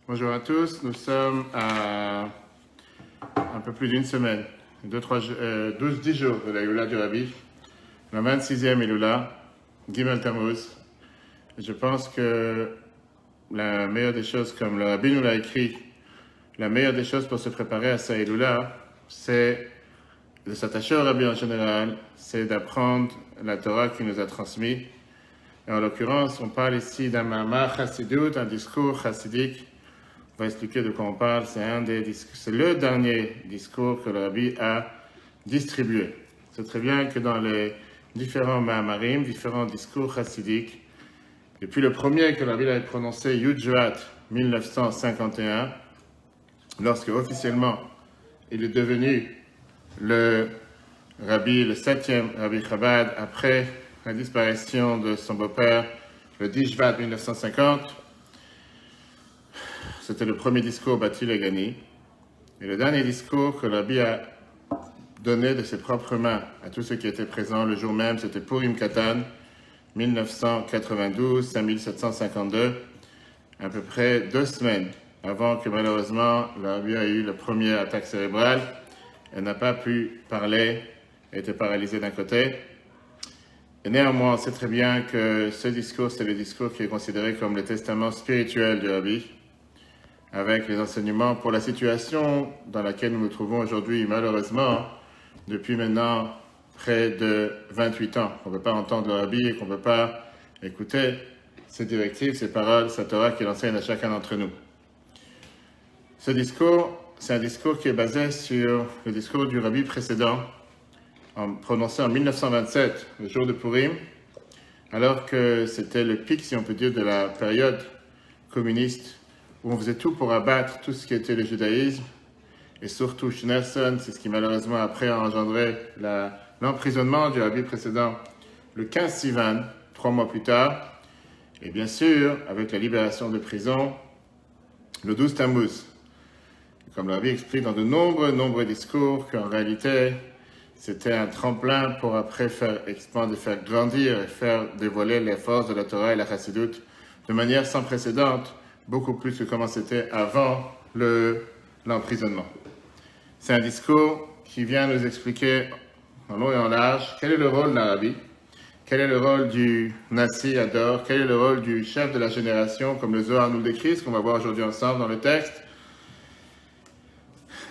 Bonjour à tous, nous sommes à un peu plus d'une semaine, 10 jours de la Iloula du Rabbi, la 26e Iloula, Gimel Tammuz. Je pense que la meilleure des choses, comme le Rabbi nous l'a écrit, la meilleure des choses pour se préparer à sa Iloula, c'est de s'attacher au Rabbi en général, c'est d'apprendre la Torah qu'il nous a transmis. Et en l'occurrence, on parle ici d'un Ma'amar Chassidut, un discours chassidique. On va expliquer de quoi on parle. C'est le dernier discours que le Rabbi a distribué. C'est très bien que dans les différents Ma'amarim, différents discours chassidiques, depuis le premier que le Rabbi a prononcé, Yud Shvat 1951, lorsque officiellement il est devenu le Rabbi, le 7e Rabbi Chabad, après la disparition de son beau-père, le 10 Shvat 1950, c'était le premier discours Bati Legani. Et le dernier discours que le Rabbi a donné de ses propres mains à tous ceux qui étaient présents le jour même, c'était Purim Katan, 1992 à 1752, à peu près 2 semaines avant que malheureusement le Rabbi a eu la première attaque cérébrale. Elle n'a pas pu parler, elle était paralysée d'un côté. Et néanmoins, on sait très bien que ce discours, c'est le discours qui est considéré comme le testament spirituel du Rabbi, avec les enseignements pour la situation dans laquelle nous nous trouvons aujourd'hui, malheureusement, depuis maintenant près de 28 ans. On ne peut pas entendre le Rabbi et qu'on ne peut pas écouter ses directives, ses paroles, sa Torah qu'il enseigne à chacun d'entre nous. Ce discours, c'est un discours qui est basé sur le discours du Rabbi précédent, prononcé en 1927, le jour de Purim, alors que c'était le pic, si on peut dire, de la période communiste, où on faisait tout pour abattre tout ce qui était le judaïsme, et surtout Schneerson, c'est ce qui malheureusement après a engendré l'emprisonnement du Rabbi précédent le 15 Sivan, 3 mois plus tard, et bien sûr, avec la libération de prison, le 12 Tammuz. Comme le Rabbi explique dans de nombreux discours, qu'en réalité, c'était un tremplin pour après faire expandre, faire grandir et faire dévoiler les forces de la Torah et la Chassidut de manière sans précédent, beaucoup plus que comment c'était avant l'emprisonnement. C'est un discours qui vient nous expliquer en long et en large quel est le rôle d'un Rabbi, quel est le rôle du Nasi Ador, quel est le rôle du chef de la génération, comme le Zohar nous le décrit, ce qu'on va voir aujourd'hui ensemble dans le texte,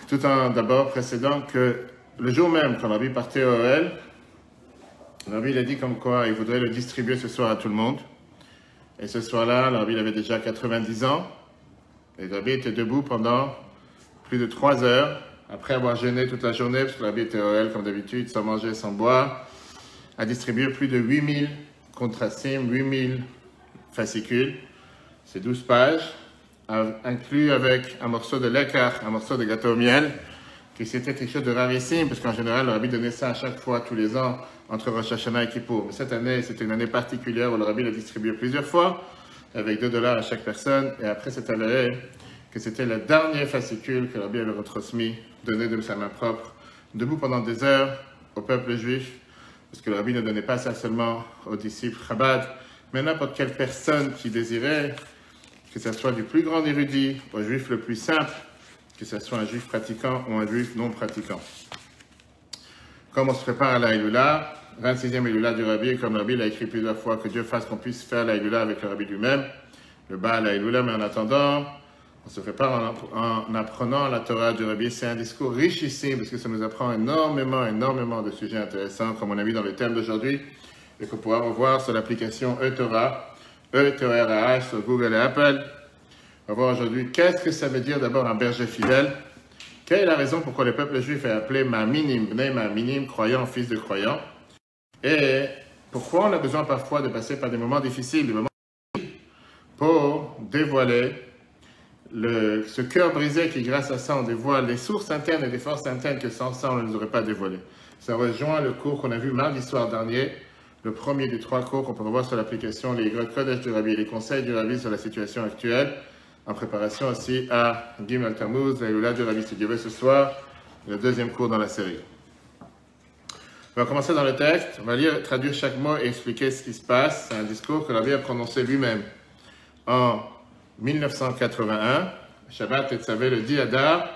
tout en d'abord précédant que le jour même, quand le Rabbi partait au Ohel, le Rabbi a dit comme quoi il voudrait le distribuer ce soir à tout le monde. Et ce soir-là, le Rabbi avait déjà 90 ans. Et le Rabbi était debout pendant plus de 3 heures, après avoir jeûné toute la journée, parce que le Rabbi était au Ohel comme d'habitude, sans manger, sans boire, a distribué plus de 8000 contrassim, 8000 fascicules. C'est 12 pages, inclus avec un morceau de lekar, un morceau de gâteau au miel, qui c'était quelque chose de rarissime, parce qu'en général, le Rabbi donnait ça à chaque fois, tous les ans, entre Rosh Hashanah et Kippour. Mais cette année, c'était une année particulière où le Rabbi l'a distribué plusieurs fois, avec $2 à chaque personne, et après c'est avéré que c'était le dernier fascicule que le Rabbi avait retransmis, donné de sa main propre, debout pendant des heures au peuple juif, parce que le Rabbi ne donnait pas ça seulement aux disciples Chabad, mais n'importe quelle personne qui désirait, que ce soit du plus grand érudit au juif le plus simple, que ce soit un juif pratiquant ou un juif non pratiquant. Comme on se prépare à la Iloula, 26e Iloula du Rabbi, comme le Rabbi l'a écrit plusieurs fois, que Dieu fasse qu'on puisse faire la Iloula avec le Rabbi lui-même, le Baal la Iloula, mais en attendant, on se prépare en apprenant la Torah du Rabbi. C'est un discours richissime, parce que ça nous apprend énormément de sujets intéressants, comme on a vu dans le thème d'aujourd'hui, et qu'on pourra revoir sur l'application E-Torah, E-Torah sur Google et Apple. On va voir aujourd'hui qu'est-ce que ça veut dire d'abord un berger fidèle. Quelle est la raison pourquoi le peuple juif est appelé Ma'aminim, Bnei Ma'aminim, croyant, fils de croyant. Et pourquoi on a besoin parfois de passer par des moments difficiles, des moments pour dévoiler ce cœur brisé qui, grâce à ça, on dévoile les sources internes et les forces internes que sans ça, on ne les aurait pas dévoilées. Ça rejoint le cours qu'on a vu mardi soir dernier, le premier des 3 cours qu'on peut revoir sur l'application, les Yigrot Kodesh du Rabbi, les conseils du Rabbi sur la situation actuelle, en préparation aussi à Gimel Tammuz, la Iloula du Rabbi, si Dieu veut, ce soir, le 2e cours dans la série. On va commencer dans le texte, on va lire, traduire chaque mot et expliquer ce qui se passe. C'est un discours que le Rabbi a prononcé lui-même en 1981, Shabbat Tetzavé le 10 Adar,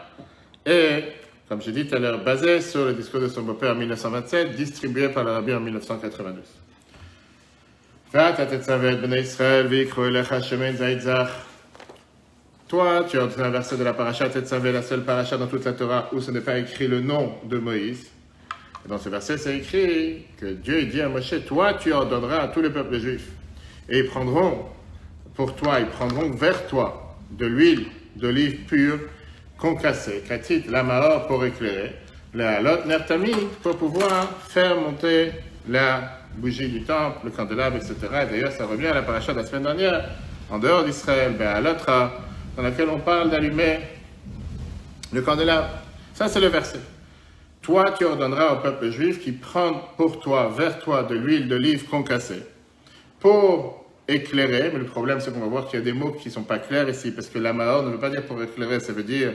et, comme j'ai dit tout à l'heure, basé sur le discours de son beau-père en 1927, distribué par le Rabbi en 1992. Toi, tu as entendu un verset de la paracha Tetzavé, la seule paracha dans toute la Torah où ce n'est pas écrit le nom de Moïse. Et dans ce verset, c'est écrit que Dieu dit à Moshe, toi, tu ordonneras à tous les peuples juifs. Et ils prendront pour toi, ils prendront vers toi de l'huile d'olive pure concassée, katit, la mahor pour éclairer, la lot nertamid pour pouvoir faire monter la bougie du temple, le candélabre, etc. Et d'ailleurs, ça revient à la paracha de la semaine dernière, en dehors d'Israël, à l'autre, dans laquelle on parle d'allumer le candélabre. Ça, c'est le verset. Toi, tu ordonneras au peuple juif qui prend pour toi, vers toi, de l'huile d'olive concassée, pour éclairer, mais le problème c'est qu'on va voir qu'il y a des mots qui ne sont pas clairs ici, parce que la mahor ne veut pas dire pour éclairer, ça veut dire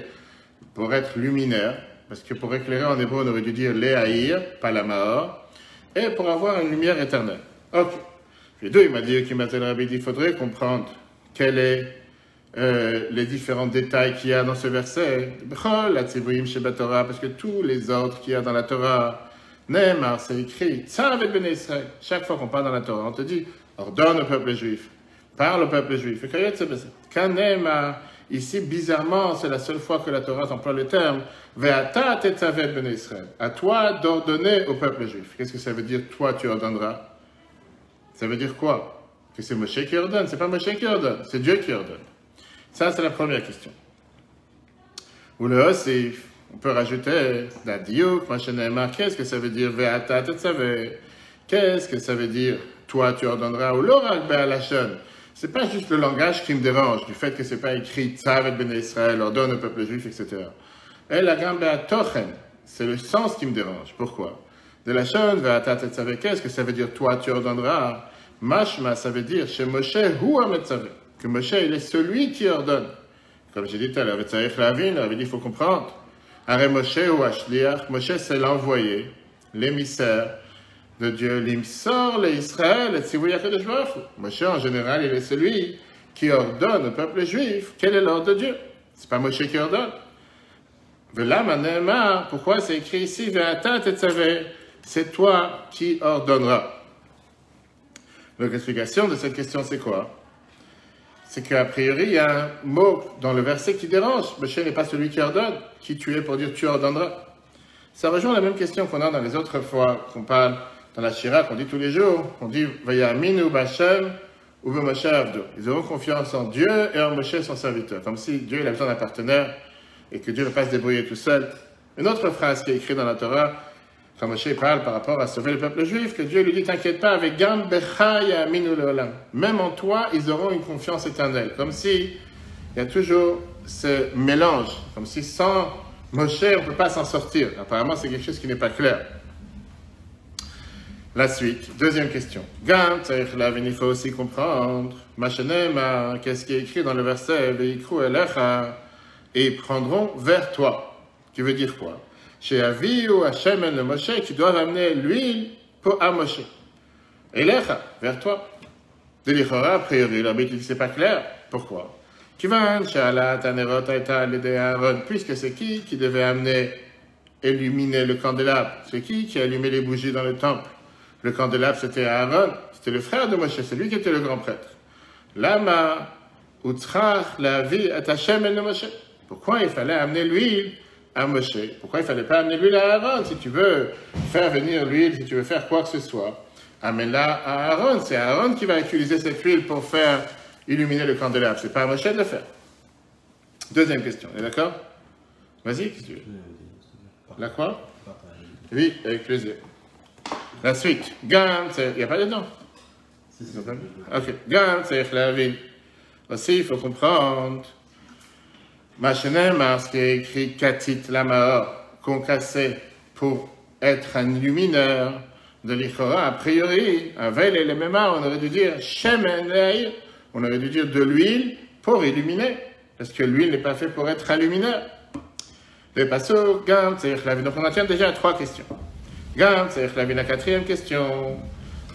pour être luminaire, parce que pour éclairer en hébreu on aurait dû dire léaïr, pas la mahor, et pour avoir une lumière éternelle. Ok. Les deux, il m'a dit qu'il faudrait comprendre quels sont les différents détails qu'il y a dans ce verset, parce que tous les ordres qu'il y a dans la Torah, Neymar, c'est écrit, chaque fois qu'on parle dans la Torah, on te dit, ordonne au peuple juif, parle au peuple juif. Quand Neymar, ici, bizarrement, c'est la seule fois que la Torah emploie le terme, à toi d'ordonner au peuple juif. Qu'est-ce que ça veut dire, toi tu ordonneras? Ça veut dire quoi? Que c'est Moshe qui ordonne, c'est pas Moshe qui ordonne, c'est Dieu qui ordonne. Ça, c'est la première question. Ou le Osif, on peut rajouter la diouk, qu'est-ce que ça veut dire ve'ata tetzavé? Qu'est-ce que ça veut dire toi tu ordonneras ou l'orak be'alachon? C'est pas juste le langage qui me dérange, du fait que c'est pas écrit tzavet ben Israël, ordonne au peuple juif, etc. Et la gamme be'atochen, c'est le sens qui me dérange. Pourquoi? De la shon ve'ata tetzavé, qu'est-ce que ça veut dire toi tu ordonneras? Mashma, ça veut dire chez Moshe hu ametzavé, que Moshe il est celui qui ordonne. Comme j'ai dit tout à l'heure, il faut comprendre. Aré Moshe ou Ashliach, Moshe c'est l'envoyé, l'émissaire de Dieu. L'imsor, l'Israël, et Tzivouy HaKadosh Baruch Hu. Moshe en général, il est celui qui ordonne au peuple juif. Quel est l'ordre de Dieu? C'est pas Moshe qui ordonne. Ve'lama ne'emar, pourquoi c'est écrit ici, ve'ata tetzavé, c'est toi qui ordonneras. Donc l'explication de cette question c'est quoi? C'est qu'a priori, il y a un mot dans le verset qui dérange. Moshe n'est pas celui qui ordonne. Qui tu es pour dire tu ordonneras? Ça rejoint la même question qu'on a dans les autres fois qu'on parle dans la Shira, qu'on dit tous les jours. On dit Vayaminu B'Hashem ou B'Moshe Avdo. Ils auront confiance en Dieu et en Moshe son serviteur. Comme si Dieu il a besoin d'un partenaire et que Dieu ne va pas se débrouiller tout seul. Une autre phrase qui est écrite dans la Torah, quand Moshe parle par rapport à sauver le peuple juif, que Dieu lui dit, t'inquiète pas, avec Gam Becha Yaminu Leolam. Même en toi, ils auront une confiance éternelle. Comme si il y a toujours ce mélange. Comme si sans Moshe, on ne peut pas s'en sortir. Apparemment, c'est quelque chose qui n'est pas clair. La suite, deuxième question. Gam Tzarich Lavin, il faut aussi comprendre. Machenema, qu'est-ce qui est écrit dans le verset, Veikru Elecha, et ils prendront vers toi. Qui veut dire quoi? Chez Avi ou Hachem et le Moshe, qui doivent amener l'huile pour à Moshe. Elecha, vers toi. De l'Ichora, a priori, l'arbitre dit c'est pas clair. Pourquoi? Kivan, Shalat, Anerot, Aïta, l'aider Aaron, puisque c'est qui devait amener, illuminer le candélabre? C'est qui a allumé les bougies dans le temple? Le candélabre, c'était Aaron, c'était le frère de Moshe, c'est lui qui était le grand prêtre. Lama, Utrach, la vie, et Hachem et le Moshe. Pourquoi il fallait amener l'huile à Moshe? Pourquoi il ne fallait pas amener l'huile à Aaron? Si tu veux faire venir l'huile, si tu veux faire quoi que ce soit, amène-la à Aaron. C'est Aaron qui va utiliser cette huile pour faire illuminer le candélabre. Ce n'est pas à Moshe de le faire. Deuxième question, on est d'accord? Vas-y, qu'est-ce que tu veux? La quoi? Oui, avec plaisir. La suite. Gam, il n'y a pas de nom. Ok. Gam, c'est la ville. Aussi, il faut comprendre. Machenema, ce qui est écrit Katit Lamahor, concassé pour être un lumineur de l'Ichora. A priori, avec les Mémar, on aurait dû dire Shemen Le'aïr, on aurait dû dire de l'huile pour illuminer, parce que l'huile n'est pas faite pour être un lumineur. Le passo, Gam, c'est la vie. Donc on en tient déjà à 3 questions. Gam, c'est la vie, la 4e question.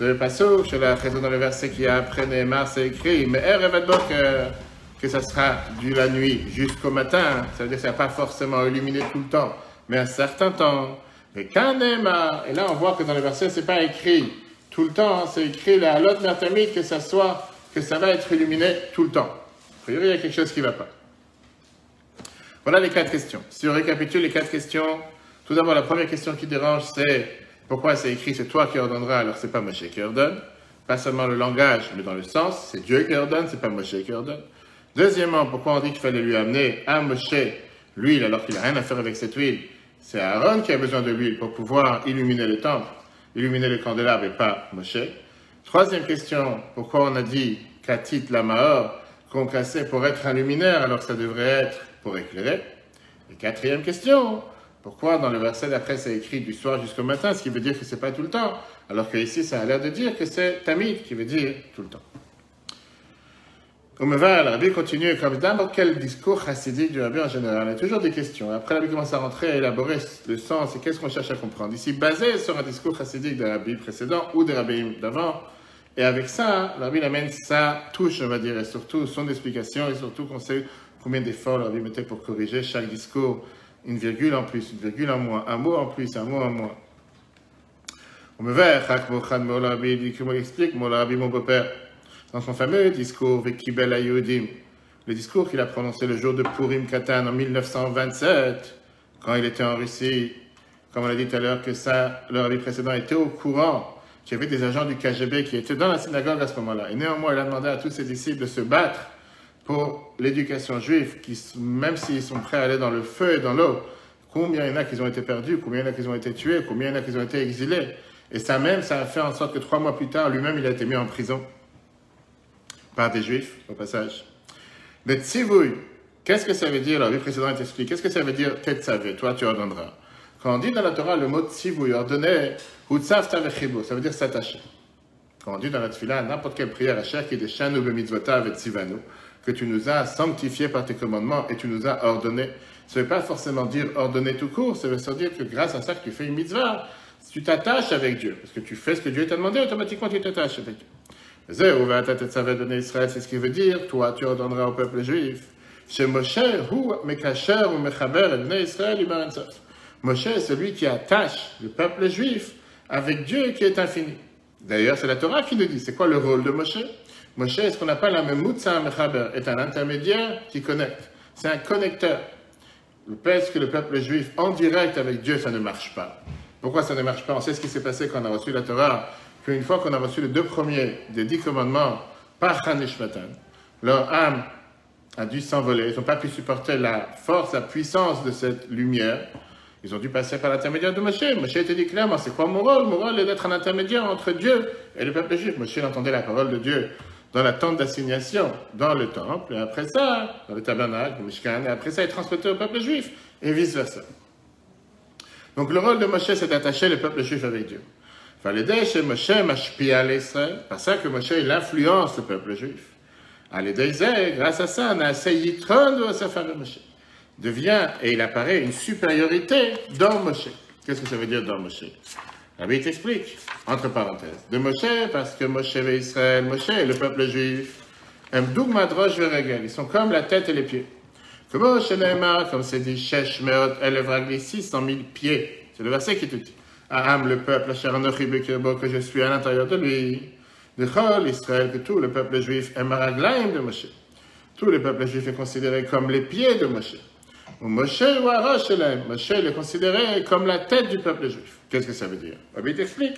Le passo, je la raison dans le verset qui a après Neymar, c'est écrit Mais Erevet Boker. que ça sera de la nuit jusqu'au matin, ça veut dire que ça ne va pas forcément illuminer tout le temps, mais un certain temps. Et Kanema, et là on voit que dans le verset, c'est pas écrit tout le temps, c'est écrit là, à l'autre mertamide que ça va être illuminé tout le temps. A priori, il y a quelque chose qui ne va pas. Voilà les 4 questions. Si on récapitule les 4 questions, tout d'abord, la première question qui dérange, c'est pourquoi c'est écrit, c'est toi qui ordonneras, alors c'est pas Moshe qui ordonne. Pas seulement le langage, mais dans le sens, c'est Dieu qui ordonne, c'est pas Moshe qui ordonne. Deuxièmement, pourquoi on dit qu'il fallait lui amener à Moshe l'huile alors qu'il n'a rien à faire avec cette huile? C'est Aaron qui a besoin de l'huile pour pouvoir illuminer le temple, illuminer le candélabre et pas Moshe. Troisième question, pourquoi on a dit Katit la Mahor, qu'on cassait pour être un luminaire alors que ça devrait être pour éclairer? Et quatrième question, pourquoi dans le verset d'après c'est écrit du soir jusqu'au matin, ce qui veut dire que c'est pas tout le temps, alors qu'ici ça a l'air de dire que c'est Tamid qui veut dire tout le temps. Au Meval, le Rabbi continue comme n'importe quel discours chassidique du Rabbi en général. Il y a toujours des questions. Après, le Rabbi commence à rentrer à élaborer le sens et qu'est-ce qu'on cherche à comprendre. Ici, basé sur un discours chassidique des Rabbi précédents ou des Rabbi d'avant. Et avec ça, le Rabbi amène sa touche, on va dire, et surtout son explication, et surtout qu'on sait combien d'efforts le Rabbi mettait pour corriger chaque discours. Une virgule en plus, une virgule en moins, un mot en plus, un mot en moins. Au Meval, le Rabbi explique, mon Rabbi, mon beau-père. Dans son fameux discours Vekibel Ayudim, le discours qu'il a prononcé le jour de Purim Katan en 1927, quand il était en Russie, comme on l'a dit tout à l'heure, que ça, le rabbi précédent était au courant qu'il y avait des agents du KGB qui étaient dans la synagogue à ce moment-là. Et néanmoins, il a demandé à tous ses disciples de se battre pour l'éducation juive, qui, même s'ils sont prêts à aller dans le feu et dans l'eau, combien il y en a qui ont été perdus, combien il y en a qui ont été tués, combien il y en a qui ont été exilés. Et ça même, ça a fait en sorte que 3 mois plus tard, lui-même, il a été mis en prison. Par des juifs, au passage. Le tzivouy, qu'est-ce que ça veut dire? La vie précédente t'explique. Qu'est-ce que ça veut dire? Tetzavé, toi tu ordonneras. Quand on dit dans la Torah le mot tzivouy, ordonner, utzav tavechibo, ça veut dire s'attacher. Quand on dit dans la tefila, n'importe quelle prière, Asher qui est des shanu bemitzvotav et tzivanu, que tu nous as sanctifiés par tes commandements et tu nous as ordonné. Ça ne veut pas forcément dire ordonner tout court, ça veut dire que grâce à ça que tu fais une mitzvah, tu t'attaches avec Dieu. Parce que tu fais ce que Dieu t'a demandé, automatiquement tu t'attaches avec Dieu. C'est ce qui veut dire, toi tu ordonneras au peuple juif. Chez Moshe, Mekacher ou Mechaber, Israël, Moshe est celui qui attache le peuple juif avec Dieu qui est infini. D'ailleurs, c'est la Torah qui le dit. C'est quoi le rôle de Moshe? Moshe est ce qu'on appelle un Memutza Mechaber, est un intermédiaire qui connecte. C'est un connecteur. Parce que le peuple juif en direct avec Dieu, ça ne marche pas. Pourquoi ça ne marche pas? On sait ce qui s'est passé quand on a reçu la Torah. Qu'une fois qu'on a reçu les 2 premiers des 10 commandements par Hanishmatan, leur âme a dû s'envoler. Ils n'ont pas pu supporter la force, la puissance de cette lumière. Ils ont dû passer par l'intermédiaire de Moshe. Moshe était dit clairement, c'est quoi mon rôle? Mon rôle est d'être un intermédiaire entre Dieu et le peuple juif. Moshe entendait la parole de Dieu dans la tente d'assignation, dans le temple, et après ça, dans le tabernacle, le Mishkan, et après ça, il transmettait au peuple juif, et vice-versa. Donc le rôle de Moshe, c'est d'attacher le peuple juif avec Dieu. Par ça que Moshe il influence le peuple juif. Grâce à ça, on a essayé de Moshe. Devient et il apparaît une supériorité dans Moshe. Qu'est-ce que ça veut dire dans Moshe? Rabbi t'explique, entre parenthèses, de Moshe, parce que Moshe et Israël, Moshe et le peuple juif, ils sont comme la tête et les pieds. Comme c'est dit, 600 000 pieds. C'est le verset qui te dit. Aham, le peuple, que je suis à l'intérieur de lui. De Chol, Israël, que tout le peuple juif est maraglaim de Moshe. Tout le peuple juif est considéré comme les pieds de Moshe. Ou Moshe ou Aroshelem. Moshe est considéré comme la tête du peuple juif. Qu'est-ce que ça veut dire? Rabbi t'explique.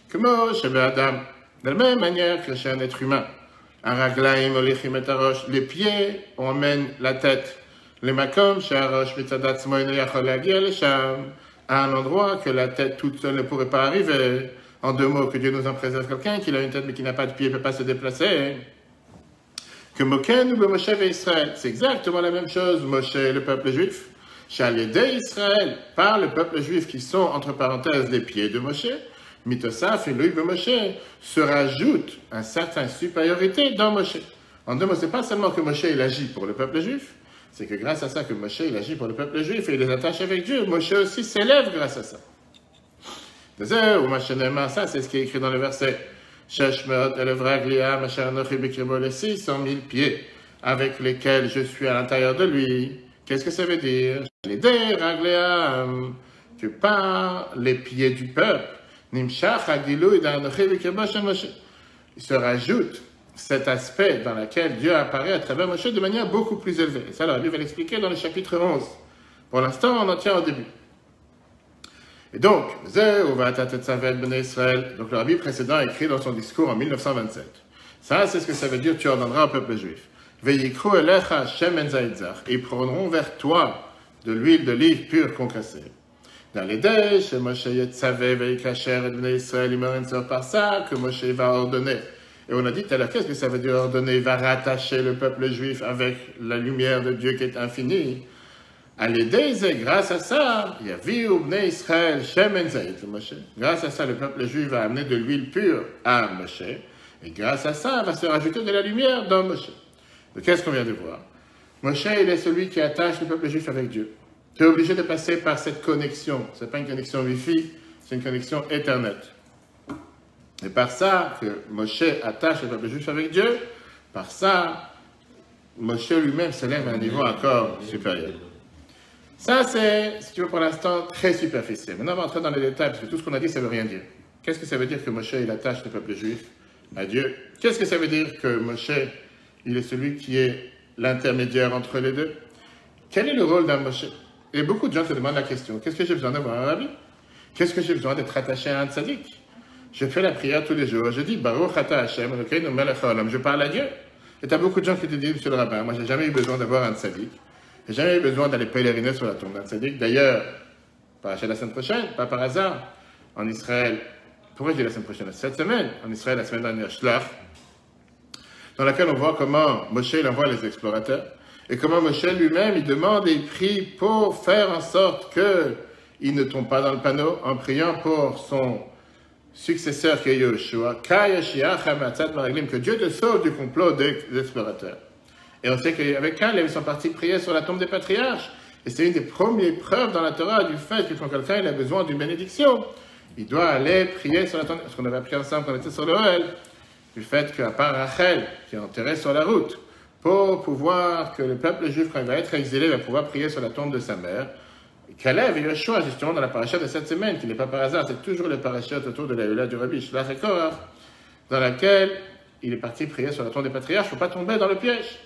Que Moshe Adam, de la même manière que chez un être humain, Araglaim, Olichim et Arosh, les pieds emmènent la tête. Les makom, chez Arosh, Mitzadat, Smoine, Yachol, Agir, les Sham. À un endroit que la tête toute seule ne pourrait pas arriver. En 2 mots, que Dieu nous en préserve quelqu'un qui a une tête mais qui n'a pas de pied ne peut pas se déplacer. Que Moken ou Moshe et Israël, c'est exactement la même chose. Moshe et le peuple juif. Chalidé Israël, par le peuple juif qui sont, entre parenthèses, les pieds de Moshe. Mitosaf et Louis Moshe se rajoute une certaine supériorité dans Moshe. En 2 mots, c'est pas seulement que Moshe il agit pour le peuple juif. C'est que grâce à ça que Moshe il agit pour le peuple juif et il les attache avec Dieu. Moshe aussi s'élève grâce à ça. Ça, c'est ce qui est écrit dans le verset. Les 600 000 pieds. avec lesquels je suis à l'intérieur de lui. Qu'est-ce que ça veut dire? Que par les pieds du peuple, il se rajoute cet aspect dans lequel Dieu apparaît à travers Moshe de manière beaucoup plus élevée. Et ça, la Bible va l'expliquer dans le chapitre 11. Pour l'instant, on en tient au début. Et donc, donc le rabbi précédent a écrit dans son discours en 1927. Ça, c'est ce que ça veut dire, tu ordonneras au peuple juif. Et ils prendront vers toi de l'huile d'olive pure concassée. Dans les déchets, Moshe Yetzavé Veikacher et Bnei Israël, par ça que Moshe va ordonner. Et on a dit tout à l'heure, qu'est-ce que ça veut dire ordonner? Il va rattacher le peuple juif avec la lumière de Dieu qui est infinie. À l'aider, grâce à ça, il y a vu Bnei Israël, Shem Enzaït, Moshe. Grâce à ça, le peuple juif va amener de l'huile pure à Moshe. Et grâce à ça, va se rajouter de la lumière dans Moshe. Donc, qu'est-ce qu'on vient de voir? Moshe, il est celui qui attache le peuple juif avec Dieu. Tu es obligé de passer par cette connexion. Ce n'est pas une connexion Wi-Fi, c'est une connexion Ethernet. Et par ça, que Moshe attache le peuple juif avec Dieu, par ça, Moshe lui-même s'élève à un niveau encore supérieur. Ça, c'est, si tu veux, pour l'instant, très superficiel. Maintenant, on va entrer dans les détails, parce que tout ce qu'on a dit, ça ne veut rien dire. Qu'est-ce que ça veut dire que Moshe, il attache le peuple juif à Dieu? Qu'est-ce que ça veut dire que Moshe, il est celui qui est l'intermédiaire entre les deux? Quel est le rôle d'un Moshe? Et beaucoup de gens se demandent la question, qu'est-ce que j'ai besoin d'avoir un rabbi? Qu'est-ce que j'ai besoin d'être attaché à un tzaddik? Je fais la prière tous les jours, je dis, Baruch Ata Hashem, Elokeinu melech haolam, je parle à Dieu. Et tu as beaucoup de gens qui te disent, monsieur le rabbin, moi j'ai jamais eu besoin d'avoir un tzaddik. J'ai jamais eu besoin d'aller pèleriner sur la tombe d'un tzaddik. D'ailleurs, pas la semaine prochaine, pas par hasard, en Israël, pourquoi je dis la semaine prochaine? Cette semaine, en Israël, la semaine dernière, Shlach, dans laquelle on voit comment Moshe il envoie les explorateurs, et comment Moshe lui-même, il demande et il prie pour faire en sorte qu'il ne tombe pas dans le panneau, en priant pour son successeur qui est Yoshua, que Dieu te sauve du complot des explorateurs. Et on sait qu'avec Caleb, ils sont partis prier sur la tombe des patriarches. Et c'est une des premières preuves dans la Torah du fait que quand quelqu'un il a besoin d'une bénédiction, il doit aller prier sur la tombe, parce qu'on avait appris ensemble quand on était sur le Hel, du fait qu'à part Rachel, qui est enterrée sur la route, pour pouvoir que le peuple juif, quand il va être exilé, va pouvoir prier sur la tombe de sa mère. Caleb et Yoshua, justement, dans la paracha de cette semaine, qui n'est pas par hasard, c'est toujours le paracha autour de la Eula du Rabbi Shlach et Korach, dans laquelle il est parti prier sur la tombe des patriarches, il ne faut pas tomber dans le piège.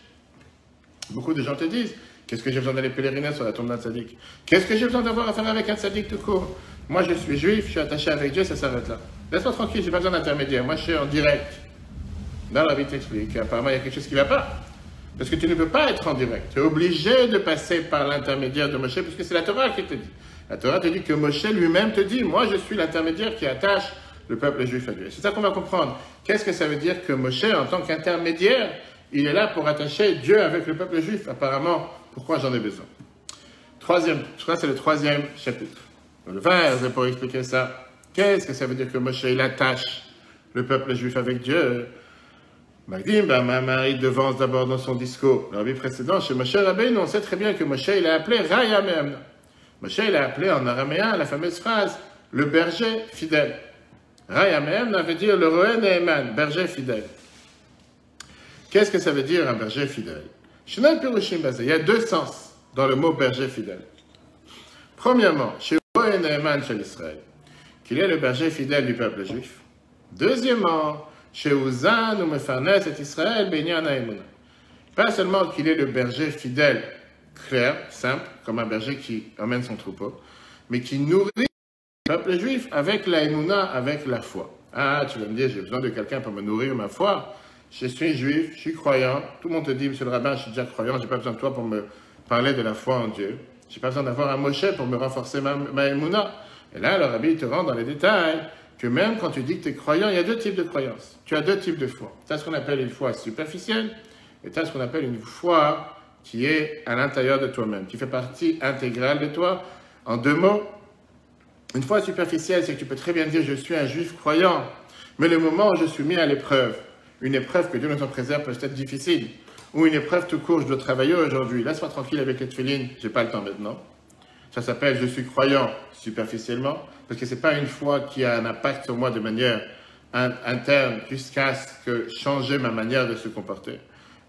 Beaucoup de gens te disent, qu'est-ce que j'ai besoin d'aller pèleriner sur la tombe d'un tzaddik? Qu'est-ce que j'ai besoin d'avoir à faire avec un tzaddik tout court? Moi, je suis juif, je suis attaché avec Dieu, ça s'arrête là. Laisse-moi tranquille, j'ai pas besoin d'intermédiaire. Moi, je suis en direct. Dans la vie, t'explique. Apparemment, il y a quelque chose qui ne va pas. Parce que tu ne peux pas être en direct. Tu es obligé de passer par l'intermédiaire de Moshe, puisque c'est la Torah qui te dit. La Torah te dit que Moshe lui-même te dit, moi, je suis l'intermédiaire qui attache le peuple juif à Dieu. C'est ça qu'on va comprendre. Qu'est-ce que ça veut dire que Moshe, en tant qu'intermédiaire, il est là pour attacher Dieu avec le peuple juif? Apparemment, pourquoi j'en ai besoin? Ça c'est le troisième chapitre. Le verset pour expliquer ça. Qu'est-ce que ça veut dire que Moshe, il attache le peuple juif avec Dieu? Magdim, il devance d'abord dans son discours. Dans la vie précédente, chez Moshe Rabbeinu, on sait très bien que Moshe, il a appelé Raya Me'amna. Moshe, il a appelé en araméen la fameuse phrase, le berger fidèle. Raya Me'amna veut dire le Roé Ne'eman, berger fidèle. Qu'est-ce que ça veut dire un berger fidèle? Il y a deux sens dans le mot berger fidèle. Premièrement, chez Roé Ne'eman chez l'Israël, qu'il est le berger fidèle du peuple juif. Deuxièmement, chez Uzan ou Mefarnes et Israël, Benyan Haïmouna. Pas seulement qu'il est le berger fidèle, clair, simple, comme un berger qui emmène son troupeau, mais qui nourrit le peuple juif avec la Haïmouna, avec la foi. Ah, tu vas me dire, j'ai besoin de quelqu'un pour me nourrir ma foi. Je suis juif, je suis croyant. Tout le monde te dit, monsieur le rabbin, je suis déjà croyant, je n'ai pas besoin de toi pour me parler de la foi en Dieu. Je n'ai pas besoin d'avoir un Moshe pour me renforcer ma Haïmouna. Et là, le rabbi te rend dans les détails que même quand tu dis que tu es croyant, il y a deux types de croyances. Tu as deux types de foi. Tu as ce qu'on appelle une foi superficielle et tu as ce qu'on appelle une foi qui est à l'intérieur de toi-même, qui fait partie intégrale de toi. En deux mots, une foi superficielle, c'est que tu peux très bien dire je suis un juif croyant, mais le moment où je suis mis à l'épreuve, une épreuve que Dieu nous en préserve peut être difficile, ou une épreuve tout court, je dois travailler aujourd'hui, laisse-moi tranquille avec les tefilines, j'ai pas le temps maintenant. Ça s'appelle je suis croyant superficiellement, parce que ce n'est pas une foi qui a un impact sur moi de manière interne jusqu'à ce que changer ma manière de se comporter.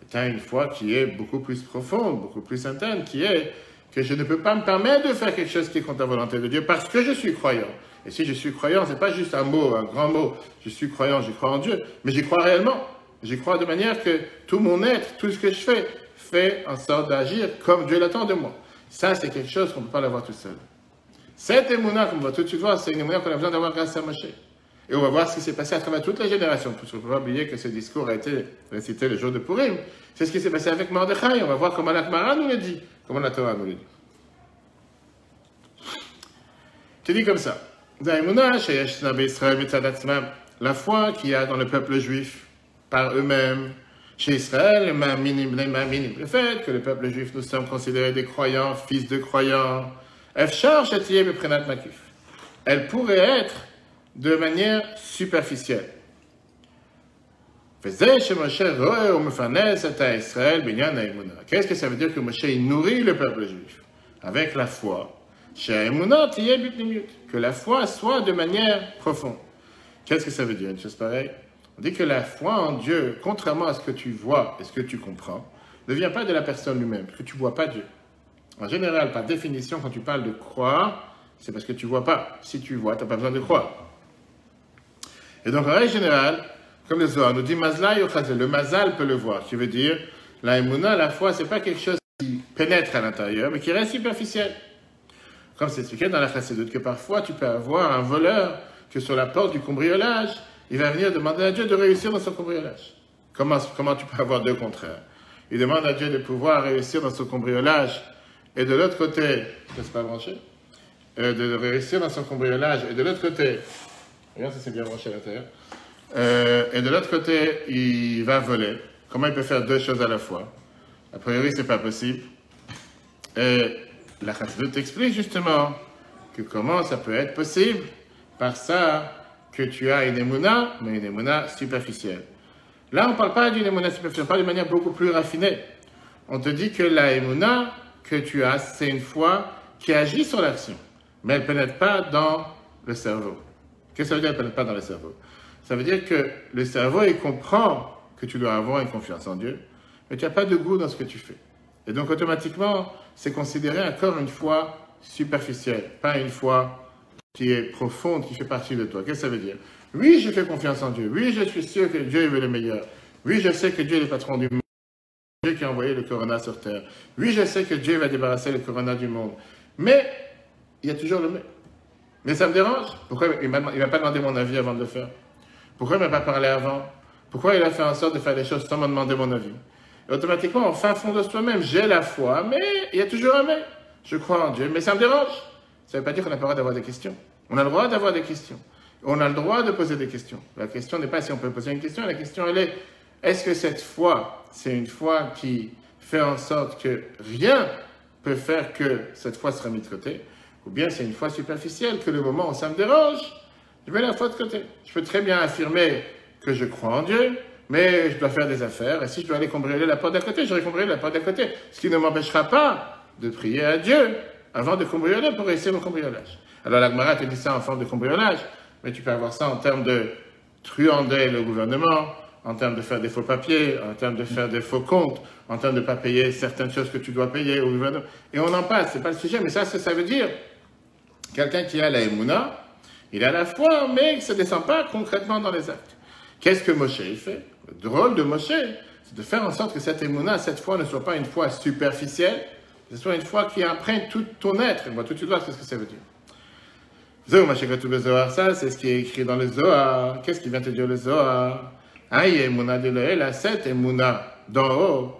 Tu as une foi qui est beaucoup plus profonde, beaucoup plus interne, qui est que je ne peux pas me permettre de faire quelque chose qui est contre la volonté de Dieu parce que je suis croyant. Et si je suis croyant, ce n'est pas juste un mot, un grand mot. Je suis croyant, je crois en Dieu, mais j'y crois réellement. J'y crois de manière que tout mon être, tout ce que je fais, fait en sorte d'agir comme Dieu l'attend de moi. Ça, c'est quelque chose qu'on ne peut pas l'avoir tout seul. Cette émouna qu'on va tout de suite voir, c'est une émouna qu'on a besoin d'avoir grâce à Moshe. Et on va voir ce qui s'est passé à travers toutes les générations. Parce qu'on ne peut pas oublier que ce discours a été récité le jour de Purim. C'est ce qui s'est passé avec Mordechai. On va voir comment la Gemara nous le dit, comment la Torah nous le dit. Tu dis comme ça. La foi qu'il y a dans le peuple juif, par eux-mêmes, chez Israël, le fait que le peuple juif, nous sommes considérés des croyants, fils de croyants, elle pourrait être de manière superficielle. Qu'est-ce que ça veut dire que Moshe nourrit le peuple juif avec la foi? Que la foi soit de manière profonde. Qu'est-ce que ça veut dire, une chose pareille? On dit que la foi en Dieu, contrairement à ce que tu vois et ce que tu comprends, ne vient pas de la personne lui-même, parce que tu ne vois pas Dieu. En général, par définition, quand tu parles de croire, c'est parce que tu ne vois pas. Si tu vois, tu n'as pas besoin de croire. Et donc, en règle générale, comme le Zohar nous dit, le mazal peut le voir. Qui veut dire, la émouna, la foi, ce n'est pas quelque chose qui pénètre à l'intérieur, mais qui reste superficiel. Comme c'est expliqué dans la Chassidut, que parfois, tu peux avoir un voleur que sur la porte du cambriolage, il va venir demander à Dieu de réussir dans son cambriolage. Comment tu peux avoir deux contraires? Il demande à Dieu de pouvoir réussir dans son cambriolage, et de l'autre côté, n'est-ce pas branché? De réussir dans son cambriolage, et de l'autre côté, regarde si c'est bien branché à l'intérieur, et de l'autre côté, il va voler. Comment il peut faire deux choses à la fois? A priori, c'est pas possible. Et la Chassidut explique justement que comment ça peut être possible par ça que tu as une émouna, mais une émouna superficielle. Là, on ne parle pas d'une émouna superficielle, on parle d'une manière beaucoup plus raffinée. On te dit que la émouna que tu as, c'est une foi qui agit sur l'action, mais elle ne pénètre pas dans le cerveau. Qu'est-ce que ça veut dire, elle ne pénètre pas dans le cerveau? Ça veut dire que le cerveau, il comprend que tu dois avoir une confiance en Dieu, mais tu n'as pas de goût dans ce que tu fais. Et donc, automatiquement, c'est considéré encore une foi superficielle, pas une foi qui est profonde, qui fait partie de toi. Qu'est-ce que ça veut dire? Oui, je fais confiance en Dieu. Oui, je suis sûr que Dieu veut le meilleur. Oui, je sais que Dieu est le patron du monde. Dieu qui a envoyé le corona sur terre. Oui, je sais que Dieu va débarrasser le corona du monde. Mais, il y a toujours le mais. Mais ça me dérange. Pourquoi il ne m'a pas demandé mon avis avant de le faire? Pourquoi il ne m'a pas parlé avant? Pourquoi il a fait en sorte de faire des choses sans me demander mon avis? Et automatiquement, en fin fond de soi-même, j'ai la foi, mais il y a toujours un mais. Je crois en Dieu, mais ça me dérange. Ça ne veut pas dire qu'on n'a pas le droit d'avoir des questions. On a le droit d'avoir des questions. On a le droit de poser des questions. La question n'est pas si on peut poser une question, la question elle est, est-ce que cette foi, c'est une foi qui fait en sorte que rien peut faire que cette foi sera mise de côté, ou bien c'est une foi superficielle, que le moment où ça me dérange, je mets la foi de côté. Je peux très bien affirmer que je crois en Dieu, mais je dois faire des affaires, et si je dois aller cambrioler la porte d'à côté, j'aurai cambriolé la porte d'à côté, ce qui ne m'empêchera pas de prier à Dieu avant de cambrioler pour réussir mon cambriolage. Alors la Gemara te dit ça en forme de cambriolage, mais tu peux avoir ça en termes de truander le gouvernement, en termes de faire des faux papiers, en termes de faire des faux comptes, en termes de ne pas payer certaines choses que tu dois payer au gouvernement. Et on en passe, c'est pas le sujet, mais ça veut dire quelqu'un qui a la émouna, il a la foi, mais ça ne descend pas concrètement dans les actes. Qu'est-ce que Moshe fait? Le rôle de Moshe, c'est de faire en sorte que cette émouna, cette foi, ne soit pas une foi superficielle, que ce soit une foi qui imprègne tout ton être. On va tout de suite voir ce que ça veut dire. Ça, c'est ce qui est écrit dans le Zohar. Qu'est-ce qui vient te dire le Zohar? Cette émouna d'en haut,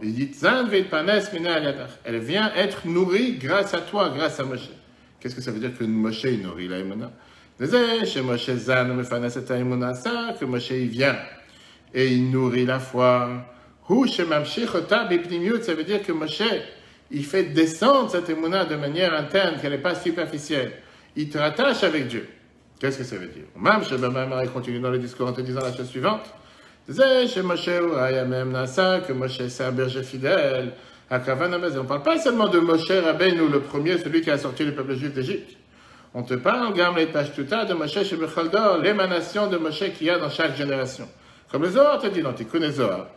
elle vient être nourrie grâce à toi, grâce à Moshe. Qu'est-ce que ça veut dire que Moshe nourrit la émouna? Que Moshe il vient et il nourrit la foi. Ça veut dire que Moshe il fait descendre cette émouna de manière interne, qu'elle n'est pas superficielle. Il te rattache avec Dieu. Qu'est-ce que ça veut dire? Il continue dans le discours en te disant la chose suivante. Que Moshe c'est un berger fidèle. On ne parle pas seulement de Moshe Rabbeinu, le premier, celui qui a sorti le peuple juif d'Égypte. On te parle, de Moshe Shebechaldor, l'émanation de Moshe qu'il y a dans chaque génération. Comme le Zohar te dit dans Tikkun Zohar.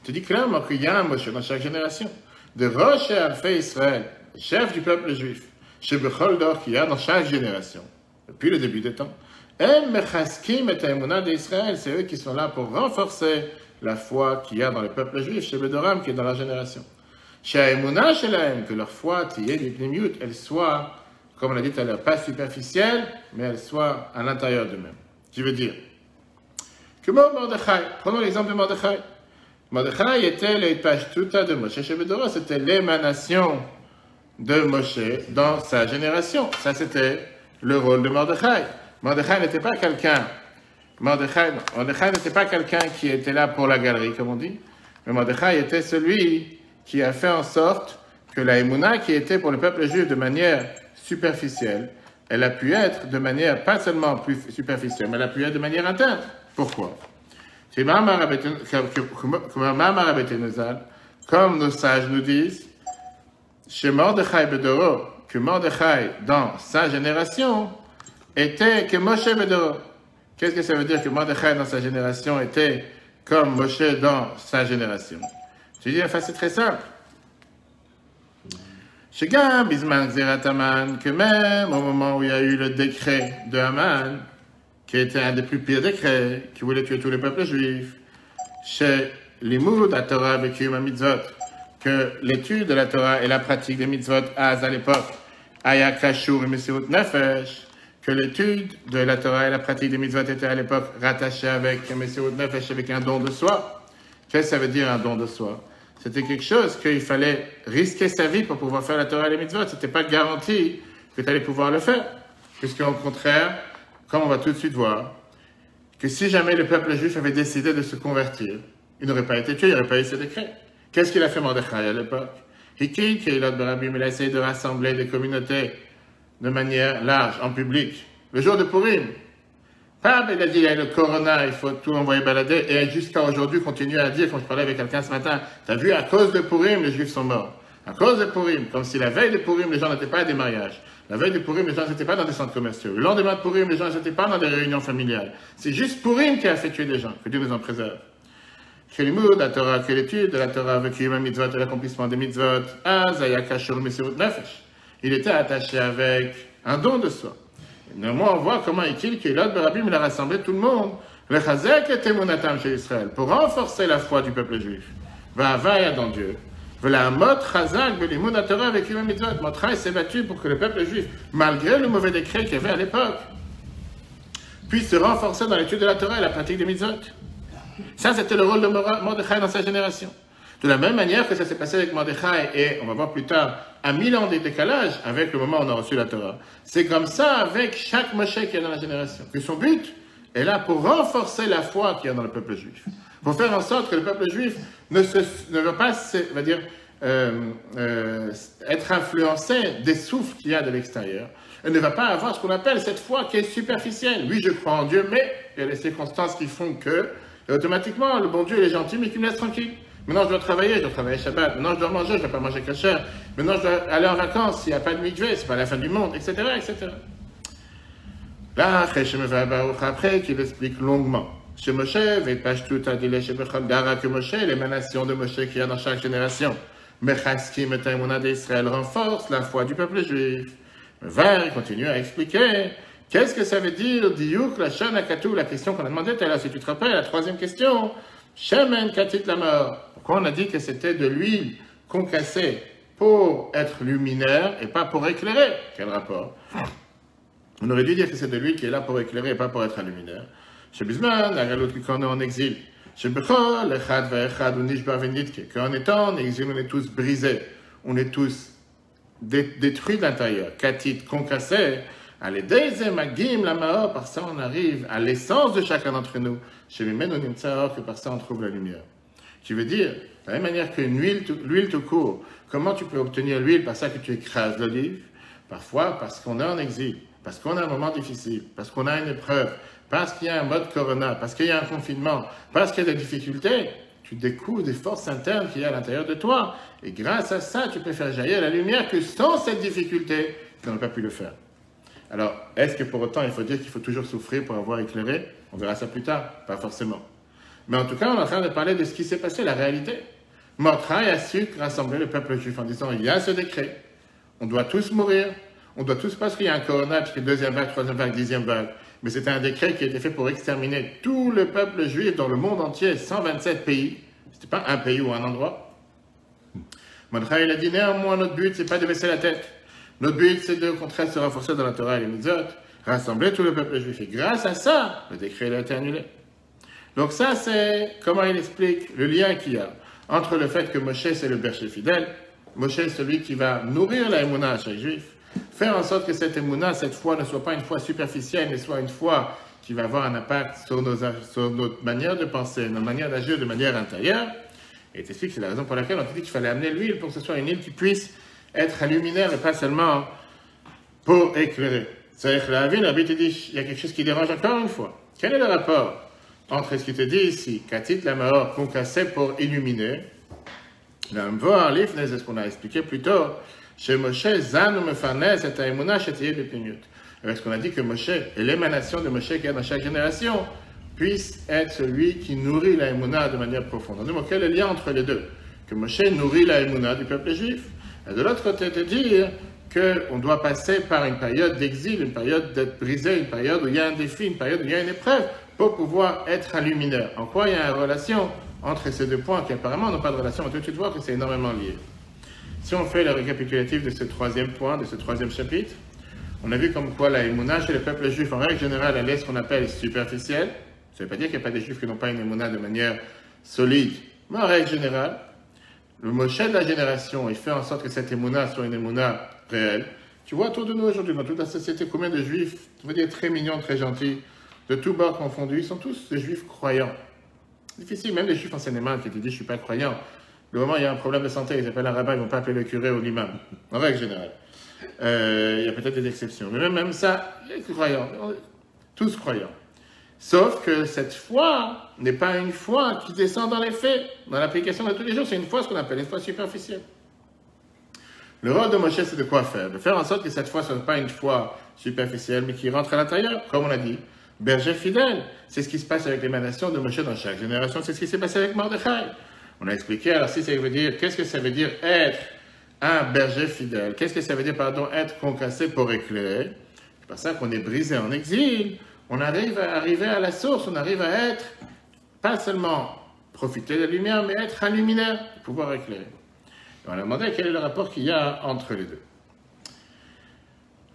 Tu dis clairement qu'il y a un Moshe dans chaque génération. De Rosh Alfei Israël, chef du peuple juif, chez Bechol Dor, qu'il y a dans chaque génération, depuis le début des temps. Em Mechaskim et Emunah d'Israël, c'est eux qui sont là pour renforcer la foi qu'il y a dans le peuple juif, chez Bedoram, qui est dans la génération. Chez Emunah Shelaim, que leur foi, elle soit, comme on l'a dit tout à l'heure, pas superficielle, mais elle soit à l'intérieur d'eux-mêmes. Je veux dire, que Mordechai, prenons l'exemple de Mordechai. Mordechai était l'Eipashtuta de Moshe chez Bedoram, c'était l'émanation de Moshe dans sa génération. Ça, c'était le rôle de Mordechai. Mordechai n'était pas quelqu'un qui était là pour la galerie, comme on dit. Mais Mordechai était celui qui a fait en sorte que la Emouna, qui était pour le peuple juif de manière superficielle, elle a pu être de manière pas seulement plus superficielle, mais elle a pu être de manière interne. Pourquoi? Comme nos sages nous disent, chez Mordechai Bedoro, que Mordechai, dans sa génération, était que Moshe Bedoro. Qu'est-ce que ça veut dire que Mordechai, dans sa génération, était comme Moshe dans sa génération? Je dis, enfin, c'est très simple. Chez Gam, Bisman Xerat Haman, que même au moment où il y a eu le décret de Haman, qui était un des plus pires décrets, qui voulait tuer tous les peuples juifs, chez Limoud, la Torah avec Yom Mitzvot, que l'étude de la Torah et la pratique des mitzvot à l'époque, Aya Kashur et Messirut Nefesh, que l'étude de la Torah et la pratique des mitzvot étaient à l'époque rattachées avec Messirut Nefesh, avec un don de soi. Qu'est-ce que ça veut dire un don de soi? C'était quelque chose qu'il fallait risquer sa vie pour pouvoir faire la Torah et les mitzvot. C'était pas garanti que tu allais pouvoir le faire. Puisqu'au contraire, comme on va tout de suite voir, que si jamais le peuple juif avait décidé de se convertir, il n'aurait pas été tué, il n'y aurait pas eu ce décret. Qu'est-ce qu'il a fait Mordechai à l'époque? Il a essayé de rassembler des communautés de manière large, en public. Le jour de Purim, il a dit, il y a le corona, il faut tout envoyer balader, et jusqu'à aujourd'hui, continue à dire, quand je parlais avec quelqu'un ce matin, t'as vu, à cause de Purim, les Juifs sont morts. À cause de Purim, comme si la veille de Purim, les gens n'étaient pas à des mariages. La veille de Purim, les gens n'étaient pas dans des centres commerciaux. Le lendemain de Purim, les gens n'étaient pas dans des réunions familiales. C'est juste Purim qui a fait tuer des gens, que Dieu nous en préserve. Que l'imoud, la Torah, que l'étude de la Torah avec Yom Mitzvot et l'accomplissement des mitzvot, Azaya Kashur Messirut Nefesh. Il était attaché avec un don de soi. Néanmoins, on voit comment Ikil, Keilot, Berabim, il a rassemblé tout le monde. Le Chazek et Temunatam chez Israël, pour renforcer la foi du peuple juif. Va Avaya dans Dieu. Voilà un mot Chazak, Belimud, la Torah avec Yom Mitzvot. Mordechai s'est battu pour que le peuple juif, malgré le mauvais décret qu'il y avait à l'époque, puisse se renforcer dans l'étude de la Torah et la pratique des mitzvot. Ça, c'était le rôle de Mordechai dans sa génération. De la même manière que ça s'est passé avec Mordechai, et on va voir plus tard, à 1000 ans de décalage avec le moment où on a reçu la Torah. C'est comme ça avec chaque Moshe qui est dans la génération. Que son but est là pour renforcer la foi qu'il y a dans le peuple juif. Pour faire en sorte que le peuple juif ne va pas, être influencé des souffles qu'il y a de l'extérieur. Elle ne va pas avoir ce qu'on appelle cette foi qui est superficielle. Oui, je crois en Dieu, mais il y a des circonstances qui font que, et automatiquement, le bon Dieu, il est gentil, mais qu'il me laisse tranquille. Maintenant, je dois travailler Shabbat. Maintenant, je dois manger, je ne dois pas manger kasher. Maintenant, je dois aller en vacances, s'il n'y a pas de mikveh, c'est pas la fin du monde, etc., etc. Là, après, qu'il explique longuement. Chez Moshe, que Moshe, l'émanation de Moshe qu'il y a dans chaque génération. Mechaskim et Emunah d'Israël renforce la foi du peuple juif. Il continue à expliquer. Qu'est-ce que ça veut dire, Diyuk, la Shanakatu, la question qu'on a demandée tout à l'heure, si tu te rappelles, la troisième question. Shemen Katit la mort. Pourquoi on a dit que c'était de l'huile concassée pour être luminaire et pas pour éclairer? Quel rapport? On aurait dû dire que c'est de l'huile qui est là pour éclairer et pas pour être un luminaire. Chez Bisman, la galoute quand on est en exil. Chez Bechol, Echad Ve'echad ou Nishba Venitke. Qu'en étant en exil, on est tous brisés. On est tous détruits de l'intérieur. Katit, concassé. Allez, Magim, la Mao, par ça on arrive à l'essence de chacun d'entre nous. Chez Mimeno Nimtsaor, que par ça on trouve la lumière. Qui veut dire, de la même manière qu'une l'huile tout court, comment tu peux obtenir l'huile par ça que tu écrases l'olive? Parfois, parce qu'on est en exil, parce qu'on a un moment difficile, parce qu'on a une épreuve, parce qu'il y a un mode corona, parce qu'il y a un confinement, parce qu'il y a des difficultés, tu découvres des forces internes qu'il y a à l'intérieur de toi. Et grâce à ça, tu peux faire jaillir la lumière que sans cette difficulté, tu n'aurais pas pu le faire. Alors, est-ce que pour autant, il faut dire qu'il faut toujours souffrir pour avoir éclairé? On verra ça plus tard, pas forcément. Mais en tout cas, on est en train de parler de ce qui s'est passé, la réalité. Mordechai a su rassembler le peuple juif en disant, il y a ce décret, on doit tous mourir, on doit tous passer, il y a un corona, puisque deuxième vague, troisième vague, 10e vague. Mais c'était un décret qui a été fait pour exterminer tout le peuple juif dans le monde entier, 127 pays. C'était pas un pays ou un endroit. Mordechai, il a dit, néanmoins, notre but, c'est pas de baisser la tête. Notre but, c'est de, au contraire, se renforcer dans la Torah et les mitzvot, rassembler tout le peuple juif. Et grâce à ça, le décret a été annulé. Donc ça, c'est comment il explique le lien qu'il y a entre le fait que Moshe, c'est le berger fidèle. Moshe est celui qui va nourrir la émouna à chaque juif. Faire en sorte que cette émouna, cette foi, ne soit pas une foi superficielle, mais soit une foi qui va avoir un impact sur notre manière de penser, notre manière d'agir de manière intérieure. Et c'est la raison pour laquelle on te dit qu'il fallait amener l'huile pour que ce soit une huile qui puisse être un luminaire et pas seulement pour éclairer. C'est-à-dire que la ville, la Bible te dit, il y a quelque chose qui dérange encore une fois. Quel est le rapport entre ce qui te dit ici, Katit la Mahor, concassé pour illuminer, c'est ce qu'on a expliqué plus tôt, chez Moshe, Zan Mefarnes et Aïmouna, Chetiyé de Pniut. Avec ce qu'on a dit que Moshe et l'émanation de Moshe qui est dans chaque génération puisse être celui qui nourrit la Aïmouna de manière profonde. Donc, quel est le lien entre les deux? Que Moshe nourrit la Aïmouna du peuple juif, et de l'autre côté, te dire qu'on doit passer par une période d'exil, une période d'être brisé, une période où il y a un défi, une période où il y a une épreuve, pour pouvoir être un luminaire. En quoi il y a une relation entre ces deux points qui apparemment n'ont pas de relation, on peut tout de suite voir que c'est énormément lié. Si on fait le récapitulatif de ce troisième point, de ce troisième chapitre, on a vu comme quoi la émouna chez le peuple juif, en règle générale, elle est ce qu'on appelle superficielle. Ça ne veut pas dire qu'il n'y a pas des juifs qui n'ont pas une émouna de manière solide, mais en règle générale, le Moshe de la génération, il fait en sorte que cette émouna soit une émouna réelle. Tu vois autour de nous aujourd'hui, dans toute la société, combien de juifs, on va dire très mignons, très gentils, de tous bords confondus, ils sont tous des juifs croyants. Difficile, même les juifs enseignements qui te disent je ne suis pas croyant. Le moment où il y a un problème de santé, ils appellent un rabbin, ils ne vont pas appeler le curé ou l'imam. En règle générale. Il y a peut-être des exceptions. Mais même ça, les croyants, tous croyants. Sauf que cette foi n'est pas une foi qui descend dans les faits, dans l'application de tous les jours. C'est une foi, ce qu'on appelle une foi superficielle. Le rôle de Moshe, c'est de quoi faire? De faire en sorte que cette foi ne soit pas une foi superficielle, mais qui rentre à l'intérieur, comme on a dit. Berger fidèle, c'est ce qui se passe avec l'émanation de Moshe dans chaque génération, c'est ce qui s'est passé avec Mordechai. On a expliqué, alors si ça veut dire, qu'est-ce que ça veut dire être un berger fidèle? Qu'est-ce que ça veut dire, pardon, être concassé pour éclairer? C'est pour ça qu'on est brisé en exil, on arrive à arriver à la source, on arrive à être, pas seulement profiter de la lumière, mais être un luminaire, pouvoir éclairer. Et on a demandé quel est le rapport qu'il y a entre les deux.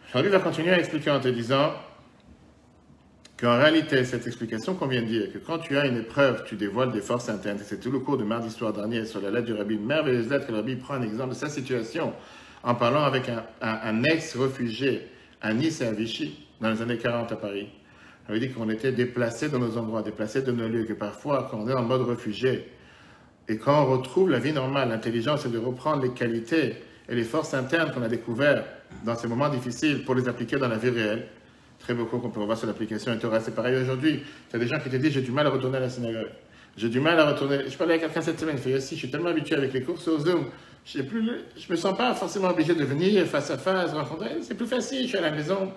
Aujourd'hui, on va continuer à expliquer en te disant qu'en réalité, cette explication qu'on vient de dire, que quand tu as une épreuve, tu dévoiles des forces internes. C'est tout le cours de mardi soir dernier sur la lettre du Rabbi, une merveilleuse lettre que le Rabbi prend un exemple de sa situation en parlant avec un ex-réfugié à Nice et à Vichy, dans les années 40 à Paris. On avait dit qu'on était déplacés dans nos endroits, déplacés de nos lieux, que parfois, quand on est en mode réfugié, et quand on retrouve la vie normale, l'intelligence, c'est de reprendre les qualités et les forces internes qu'on a découvertes dans ces moments difficiles pour les appliquer dans la vie réelle. Très beaucoup qu'on peut revoir sur l'application et Torah. C'est pareil aujourd'hui. Tu as des gens qui te disent j'ai du mal à retourner à la synagogue. J'ai du mal à retourner. Je parlais avec quelqu'un cette semaine, il fait aussi, je suis tellement habitué avec les cours sur Zoom, je me sens pas forcément obligé de venir face à face, rencontrer. C'est plus facile, je suis à la maison.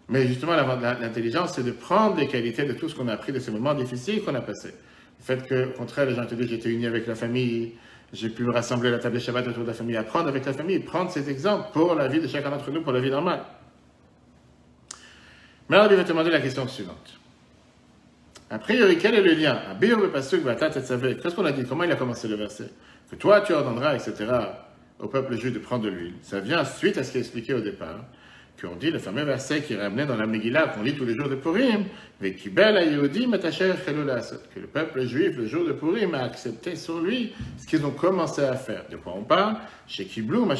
Mais justement, l'intelligence, c'est de prendre les qualités de tout ce qu'on a appris de ces moments difficiles qu'on a passés. Le fait que, au contraire, les gens te disent j'étais uni avec la famille, j'ai pu me rassembler à la table de Shabbat autour de la famille, apprendre avec la famille, prendre ces exemples pour la vie de chacun d'entre nous, pour la vie normale. Mais alors, il va te demander la question suivante. A priori, quel est le lien? Qu'est-ce qu'on a dit? Comment il a commencé le verset? Que toi, tu ordonneras, etc., au peuple juif de prendre de l'huile. Ça vient suite à ce qui est expliqué au départ, qu'on dit le fameux verset qui est ramené dans la Megillah, qu'on lit tous les jours de Purim, que le peuple juif, le jour de Purim, a accepté sur lui ce qu'ils ont commencé à faire. De quoi on parle? Chez Kiblou, on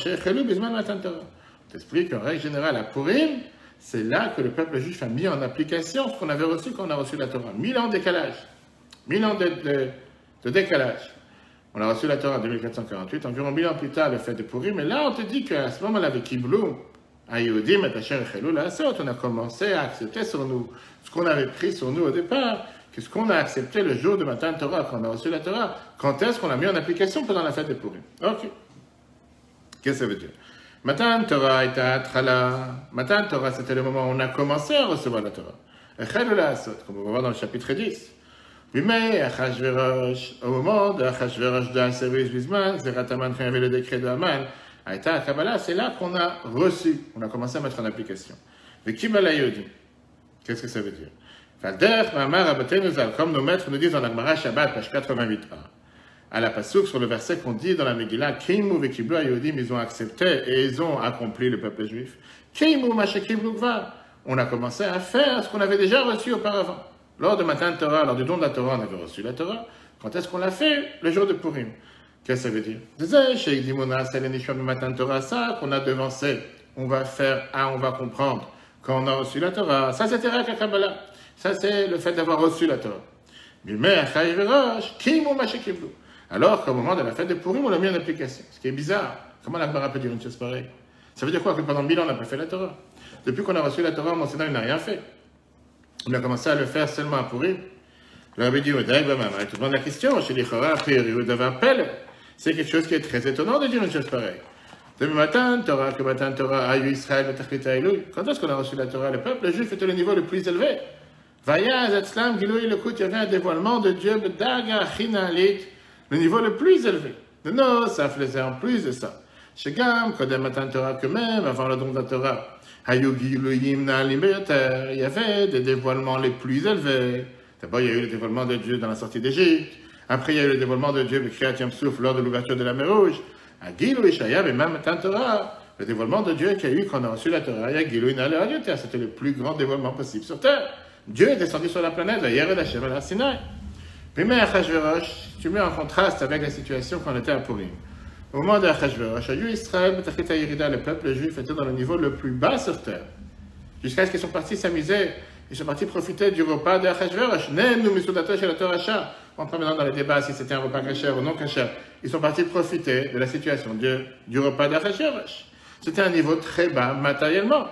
t'explique qu'en règle générale, à Purim, c'est là que le peuple juif a mis en application ce qu'on avait reçu quand on a reçu la Torah. 1000 ans de décalage. 1000 ans de décalage. On a reçu la Torah en 2448, environ 1000 ans plus tard, le fait de Purim. Et là, on te dit qu'à ce moment-là, avec Kiblou, Ayodim et Asher Chelou Laasot, on a commencé à accepter sur nous ce qu'on avait pris sur nous au départ, que ce qu'on a accepté le jour de Matan Torah, quand on a reçu la Torah, quand est-ce qu'on l'a mis en application pendant la fête de Purim? Ok. Qu'est-ce que ça veut dire? Matan Torah était Atchala. Matan Torah, c'était le moment où on a commencé à recevoir la Torah. Et Chelou Laasot, comme on va voir dans le chapitre 10. Mais Achashverosh, au moment de Achashverosh d'un service Bisman, Zerataman, quand il y avait le décret de Haman, Aïta Kabbalah, c'est là qu'on a reçu, on a commencé à mettre en application. Mais Kibbala Yodi, qu'est-ce que ça veut dire? Falder, Mamar, Abatenuzal, comme nos maîtres nous disent dans la Gemara Shabbat, page 88a, à la Passouk, sur le verset qu'on dit dans la Megillah, Kimu vekiblu Ayodim, ils ont accepté et ils ont accompli le peuple juif. Kimu mashekiblu kva, on a commencé à faire ce qu'on avait déjà reçu auparavant. Lors de Matan Torah, lors du don de la Torah, on avait reçu la Torah. Quand est-ce qu'on l'a fait? Le jour de Purim. Qu'est-ce que ça veut dire? Ça, qu'on a devancé. On va faire, on va comprendre quand on a reçu la Torah. Ça, c'était Rak HaKabbalah. Ça, c'est le fait d'avoir reçu la Torah. Alors qu'au moment de la fête de Purim, on l'a mis en application. Ce qui est bizarre. Comment la Gemara peut dire une chose pareille? Ça veut dire quoi? Que pendant 1000 ans, on n'a pas fait la Torah. Depuis qu'on a reçu la Torah, mon Seigneur, il n'a rien fait. On a commencé à le faire seulement à Purim. Le Rabbi dit, tout le monde la question, chez les Chora, c'est quelque chose qui est très étonnant de dire une chose pareille. Demain matin, Torah, que matin, Torah, Ayu Israël, quand est-ce qu'on a reçu la Torah? Le peuple juif était le niveau le plus élevé. Vaya, Zatzlam, Giloui, le coup, il y avait un dévoilement de Dieu, Daga, Chinalit, le niveau le plus élevé. Non, ça faisait en plus de ça. Chez Gam, Kodem matin, Torah, que même avant le don de la Torah, il y avait des dévoilements les plus élevés. D'abord, il y a eu le dévoilement de Dieu dans la sortie d'Égypte. Après, il y a eu le dévoilement de Dieu, lors de l'ouverture de la mer Rouge. À Gilou, Ishaya, et même à Torah, le dévoilement de Dieu qu'il y a eu quand on a reçu la Torah, à Gilou, c'était le plus grand dévoilement possible sur terre. Dieu est descendu sur la planète, la Yered Hashem à la Sinaï. Puis, mais Achashverosh, tu mets en contraste avec la situation quand on était à Purim. Au moment d'Achashverosh, Israël, le peuple juif était dans le niveau le plus bas sur terre. Jusqu'à ce qu'ils sont partis s'amuser, ils sont partis profiter du repas d'Achashverosh. On prend maintenant dans les débats si c'était un repas kasher ou non kasher. Ils sont partis profiter de la situation du repas d'Achashverosh. C'était un niveau très bas matériellement,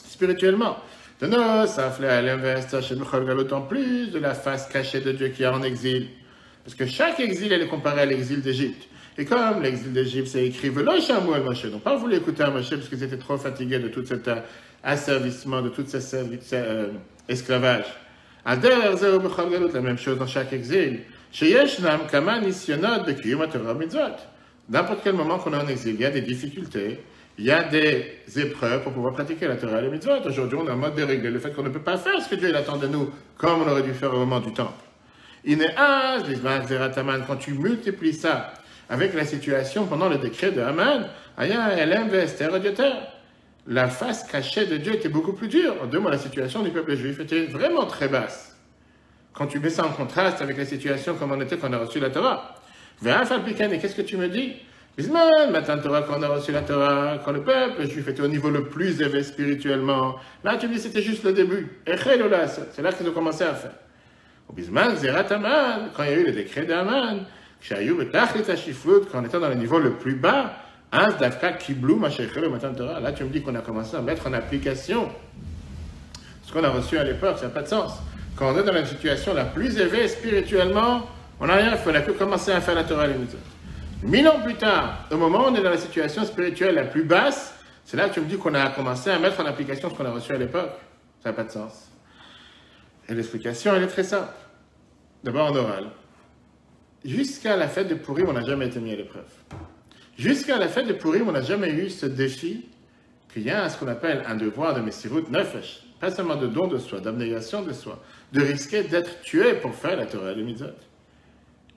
spirituellement. De nos, ça fait à l'inverse, d'autant plus de la face cachée de Dieu qui est en exil. Parce que chaque exil, elle est comparée à l'exil d'Égypte. Et comme l'exil d'Égypte, c'est écrit Velo Shamou el Moshe, donc pas voulu écouter à Moshe parce qu'ils étaient trop fatigués de tout cet asservissement, de tout cet esclavage. Ader Zeo Bechol Galut, la même chose dans chaque exil. Chez Yeshnam Kama Nisyonot Bekiyum Torah Mitzvot. N'importe quel moment qu'on est en exil, il y a des difficultés, il y a des épreuves pour pouvoir pratiquer la Torah et les Mitzvot. Aujourd'hui, on est en mode déréglé, le fait qu'on ne peut pas faire ce que Dieu il attend de nous, comme on aurait dû faire au moment du temple. Inéaz, Bisman Zerataman, quand tu multiplies ça avec la situation pendant le décret de Haman, la face cachée de Dieu était beaucoup plus dure. En 2 mois, la situation du peuple juif était vraiment très basse. Quand tu mets ça en contraste avec la situation comme on était quand on a reçu la Torah. Et qu'est-ce que tu me dis? Bisman, matin Torah, quand on a reçu la Torah, quand le peuple juif était au niveau le plus élevé spirituellement, là tu me dis c'était juste le début. C'est là qu'ils ont commencé à faire. Au Bisman, Zerat Haman, quand il y a eu le décret d'Haman, quand on était dans le niveau le plus bas, là tu me dis qu'on a commencé à mettre en application ce qu'on a reçu à l'époque, ça n'a pas de sens. Quand on est dans la situation la plus élevée spirituellement, on n'a rien fait, on a pu commencer à faire la Torah et les Mitzvot. 1000 ans plus tard, au moment où on est dans la situation spirituelle la plus basse, c'est là que tu me dis qu'on a commencé à mettre en application ce qu'on a reçu à l'époque. Ça n'a pas de sens. Et l'explication, elle est très simple. D'abord en oral. Jusqu'à la fête de Purim, on n'a jamais été mis à l'épreuve. Jusqu'à la fête de Purim, on n'a jamais eu ce défi qu'il y a ce qu'on appelle un devoir de Messirut Nefesh, pas seulement de don de soi, d'abnégation de soi, de risquer d'être tué pour faire la Torah et les Mitzvot.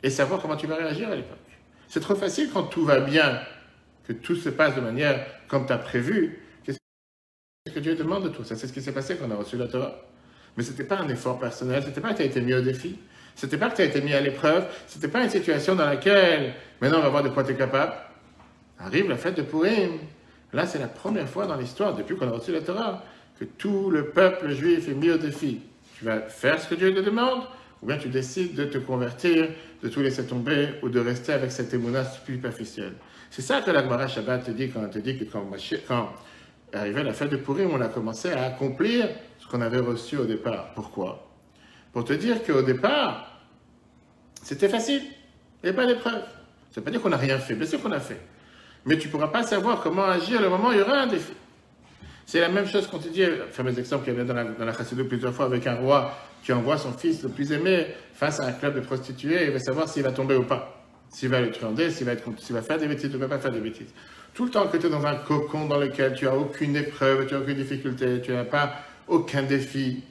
Et savoir comment tu vas réagir à l'époque. C'est trop facile quand tout va bien, que tout se passe de manière comme tu as prévu. Qu'est-ce que Dieu demande de toi? Ça, c'est ce qui s'est passé quand on a reçu la Torah. Mais ce n'était pas un effort personnel, ce n'était pas que tu as été mis au défi. C'était pas que tu as été mis à l'épreuve, c'était pas une situation dans laquelle, maintenant on va voir de quoi tu es capable. Arrive la fête de Purim. Là, c'est la première fois dans l'histoire, depuis qu'on a reçu la Torah, que tout le peuple juif est mis au défi. Tu vas faire ce que Dieu te demande, ou bien tu décides de te convertir, de tout laisser tomber, ou de rester avec cette émouna superficielle. C'est ça que la Gemara Shabbat te dit quand elle te dit que quand arrivait la fête de Purim, on a commencé à accomplir ce qu'on avait reçu au départ. Pourquoi? Pour te dire qu'au départ, c'était facile. Il n'y avait pas d'épreuve. Ça ne veut pas dire qu'on n'a rien fait. Bien sûr qu'on a fait. Mais tu ne pourras pas savoir comment agir le moment où il y aura un défi. C'est la même chose qu'on te dit, le fameux exemple qu'il y avait dans la Chassidut plusieurs fois avec un roi qui envoie son fils le plus aimé face à un club de prostituées et il veut savoir s'il va tomber ou pas. S'il va le truander, s'il va faire des bêtises ou ne va pas faire des bêtises. Tout le temps que tu es dans un cocon dans lequel tu n'as aucune épreuve, tu n'as aucune difficulté, tu n'as pas aucun défi.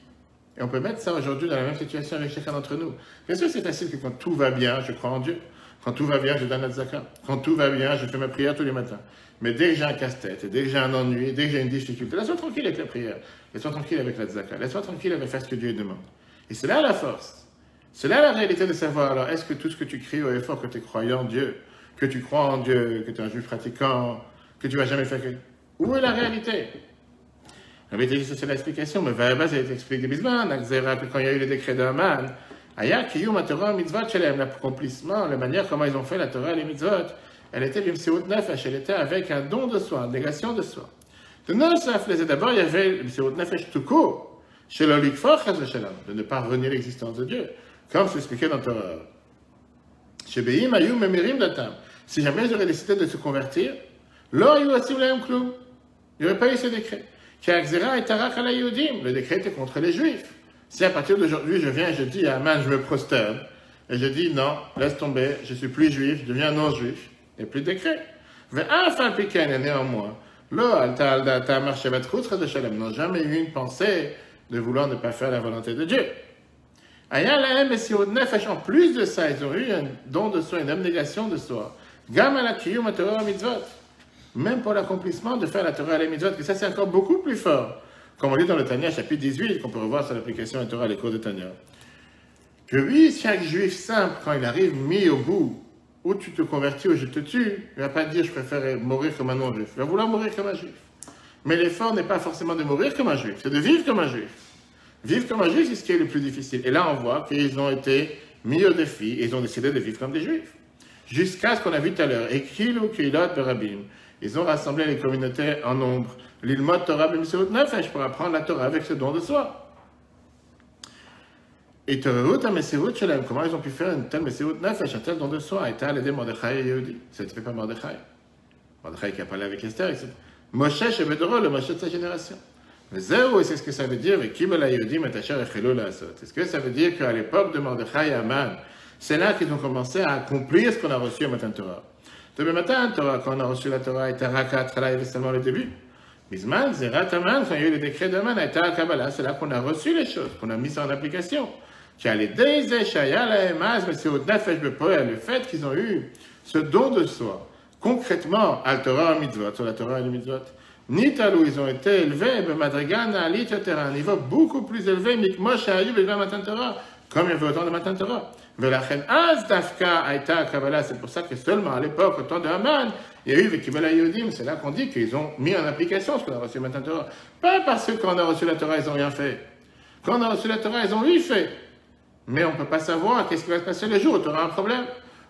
Et on peut mettre ça aujourd'hui dans la même situation avec chacun d'entre nous. Bien sûr, c'est facile que quand tout va bien, je crois en Dieu. Quand tout va bien, je donne la tzaka. Quand tout va bien, je fais ma prière tous les matins. Mais dès que j'ai un casse-tête, dès que j'ai un ennui, dès que j'ai une difficulté, laisse-moi tranquille avec la prière. Laisse-moi tranquille avec la tzaka. Laisse-moi tranquille avec faire ce que Dieu demande. Et c'est là la force. C'est là la réalité de savoir. Alors, est-ce que tout ce que tu cries au effort, que tu es croyant en Dieu, que tu crois en Dieu, que tu es un juif pratiquant, que tu ne vas jamais faire que... Où est la réalité? On avait dit que c'est l'explication, mais Vaïbaz a été expliqué Bisman, que quand il y a eu le décret d'Aman, Aya, Kiyum, Torah, Mitzvot, Shelem, l'accomplissement, la manière comment ils ont fait la Torah et les Mitzvot, elle était l'Imseut Nefesh, elle était avec un don de soi, une négation de soi. De Nosaf, d'abord, il y avait l'Imseut Nefesh tout court, chez le Likfor, de ne pas renier l'existence de Dieu, comme c'est expliqué dans Torah. Chez Beim, Ayum, Memirim, Datam. Si jamais j'aurais décidé de se convertir, là, il n'y aurait pas eu ce décret. Le décret était contre les Juifs. Si à partir d'aujourd'hui, je viens et je dis à Aman, je me prosterne, et je dis non, laisse tomber, je ne suis plus juif, je deviens non-juif, il n'y a plus de décret. Et néanmoins, n'ont jamais eu une pensée de vouloir ne pas faire la volonté de Dieu. En plus de ça, ils ont eu un don de soi, une abnégation de soi. Même pour l'accomplissement de faire la Torah et les mitzvot, que ça c'est encore beaucoup plus fort. Comme on lit dans le Tanya, chapitre 18, qu'on peut revoir sur l'application de Torah à l'écho de Tanya. Que oui, chaque juif simple, quand il arrive mis au bout, où tu te convertis ou je te tue, il ne va pas dire je préfère mourir comme un non-juif. Il va vouloir mourir comme un juif. Mais l'effort n'est pas forcément de mourir comme un juif, c'est de vivre comme un juif. Vivre comme un juif, c'est ce qui est le plus difficile. Et là, on voit qu'ils ont été mis au défi et ils ont décidé de vivre comme des juifs. Jusqu'à ce qu'on a vu tout à l'heure, Ekilou Keilot Berabim. Ils ont rassemblé les communautés en nombre. L'ilmot Torah b'Mseut Nefesh pour apprendre la Torah avec ce don de soi. Et Torah Meseut Shelem, comment ils ont pu faire une telle Meseut Nefesh, un tel don de soi? Et t'as aidé Mordechai et Yehudi. Ça ne fait pas Mordechai. Mordechai qui a parlé avec Esther, etc. Moshe Shebedoro, le Moshe de sa génération. Mais zéro, et c'est ce que ça veut dire, avec Kibel Yehudi Metacher Echelo Laasot. Est-ce que ça veut dire qu'à l'époque de Mordechai et Aman, c'est là qu'ils ont commencé à accomplir ce qu'on a reçu au matin Torah? Demain matin, Torah, quand on a reçu la Torah, était Rakat, là, il y avait seulement le début. Bisman, Zerat Aman, quand il y a eu le décret d'Aman, était à Kabbalah, c'est là qu'on a reçu les choses, qu'on a mis ça en application. Qui a les Deizé, Shaya, la Emaz, mais c'est au Nefesh Bepoel, le fait qu'ils ont eu ce don de soi, concrètement, al Torah, Mitzvot, sur la Torah et les Mitzvot. Nitalou, ils ont été élevés, Madrigan, Alit, un niveau beaucoup plus élevé, Mikmosh, Ayub, et Matan Torah, comme il y avait autant de Matan Torah. C'est pour ça que seulement à l'époque, au temps de Haman, il y a eu Vekibel Yodim, c'est là qu'on dit qu'ils ont mis en application ce qu'on a reçu Matan Torah. Pas parce que quand on a reçu la Torah, ils n'ont rien fait. Quand on a reçu la Torah, ils ont eu fait. Mais on ne peut pas savoir qu'est-ce qui va se passer le jour où tu auras un problème.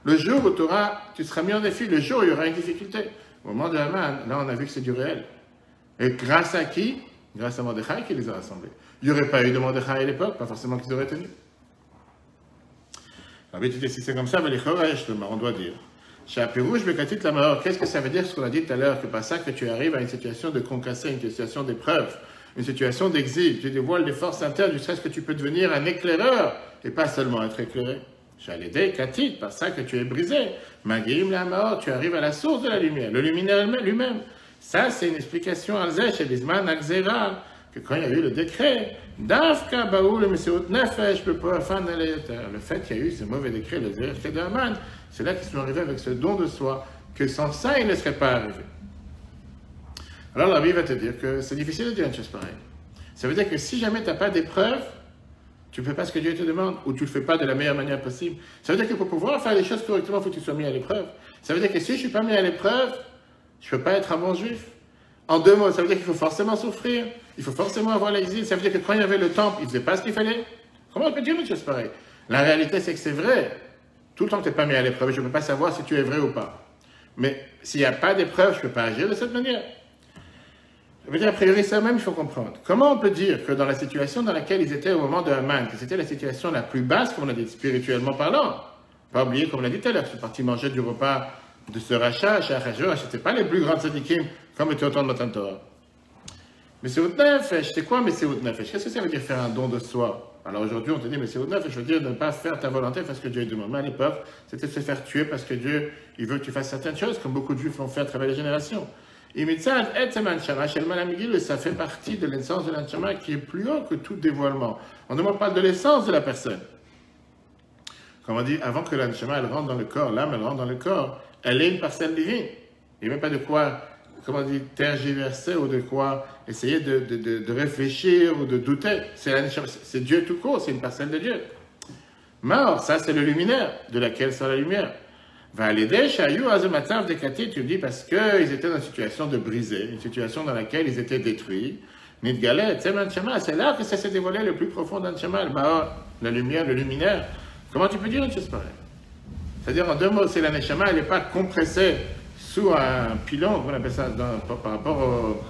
Le jour où tu seras mis en défi, le jour où il y aura une difficulté. Au moment de Haman, là on a vu que c'est du réel. Et grâce à qui? Grâce à Mordechai qui les a rassemblés. Il n'y aurait pas eu de Mordechai à l'époque, pas forcément qu'ils auraient tenu. Si c'est comme ça, on doit dire. Qu'est-ce que ça veut dire ce qu'on a dit tout à l'heure? Que par ça que tu arrives à une situation de concassé, une situation d'épreuve, une situation d'exil, tu dévoiles les forces internes, du stress que tu peux devenir un éclaireur et pas seulement être éclairé. Par ça que tu es brisé. Magim la mort, tu arrives à la source de la lumière, le luminaire lui-même. Ça, c'est une explication à Zeh, chez Bisman, Akzera, que quand il y a eu le décret, Dafka Baoul, le Meseut Nefesh, le fait qu'il y a eu ce mauvais décret, le décret de Haman, c'est là qu'ils sont arrivés avec ce don de soi, que sans ça, ils ne seraient pas arrivés. Alors la Bible va te dire que c'est difficile de dire une chose pareille. Ça veut dire que si jamais tu n'as pas d'épreuve, tu ne fais pas ce que Dieu te demande, ou tu ne le fais pas de la meilleure manière possible. Ça veut dire que pour pouvoir faire les choses correctement, il faut que tu sois mis à l'épreuve. Ça veut dire que si je ne suis pas mis à l'épreuve, je ne peux pas être un bon juif. En deux mots, ça veut dire qu'il faut forcément souffrir, il faut forcément avoir l'exil. Ça veut dire que quand il y avait le temple, il ne faisait pas ce qu'il fallait. Comment on peut dire une chose pareille? La réalité, c'est que c'est vrai. Tout le temps que tu n'es pas mis à l'épreuve, je ne peux pas savoir si tu es vrai ou pas. Mais s'il n'y a pas d'épreuve, je ne peux pas agir de cette manière. Ça veut dire, a priori, ça même, il faut comprendre. Comment on peut dire que dans la situation dans laquelle ils étaient au moment de Haman, que c'était la situation la plus basse, comme on a dit, spirituellement parlant, pas oublier, comme on l'a dit tout à l'heure, c'est parti manger du repas de ce rachat, chez Achashverosh, ce n'était pas les plus grands tzadikim, comme était au temps de Matan Torah. Messihout Nefesh, c'est quoi Messihout Nefesh? Qu'est-ce que ça veut dire faire un don de soi? Alors aujourd'hui, on te dit Messihout Nefesh, je veux dire ne pas faire ta volonté parce que Dieu demande. Mais à l'époque, c'était se faire tuer parce que Dieu, il veut que tu fasses certaines choses, comme beaucoup de Juifs l'ont fait à travers les générations. Ça fait partie de l'essence de l'Anshama qui est plus haut que tout dévoilement. On ne demande pas de l'essence de la personne. Comme on dit, avant que l'Anshama elle rentre dans le corps, l'âme elle rentre dans le corps, elle est une parcelle divine. Il n'y a même pas de quoi, comment on dit, tergiverser ou de quoi essayer de réfléchir ou de douter. C'est Dieu tout court, c'est une parcelle de Dieu. Mort, ça c'est le luminaire, de laquelle sort la lumière. Va l'aider, Chayou, Azematav, Dekati, tu me dis parce qu'ils étaient dans une situation de briser, une situation dans laquelle ils étaient détruits. Nidgalet, c'est là que ça s'est dévoilé le plus profond d'Anshama, la lumière, le luminaire. Comment tu peux dire une chose pareille? C'est-à-dire, en deux mots, c'est la Neshama, elle n'est pas compressée sous un pilon, on appelle ça par rapport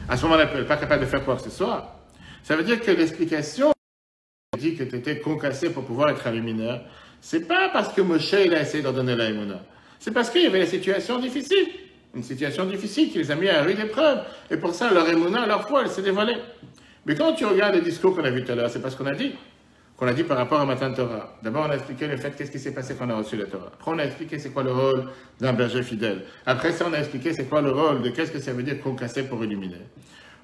à ce moment-là, elle n'est pas capable de faire quoi que ce soit. Ça veut dire que l'explication dit que tu étais concassé pour pouvoir être un luminaire, c'est pas parce que Moshe il a essayé d'en donner la Emouna. C'est parce qu'il y avait des situations difficiles. Une situation difficile qui les a mis à rude épreuve. Et pour ça, leur Emouna, leur foi, elle s'est dévoilée. Mais quand tu regardes les discours qu'on a vus tout à l'heure, c'est pas ce qu'on a dit. Qu'on a dit par rapport à Matan Torah. D'abord, on a expliqué le fait qu'est-ce qui s'est passé quand on a reçu la Torah. Après, on a expliqué c'est quoi le rôle d'un berger fidèle. Après ça, on a expliqué c'est quoi le rôle de qu'est-ce que ça veut dire concasser pour illuminer.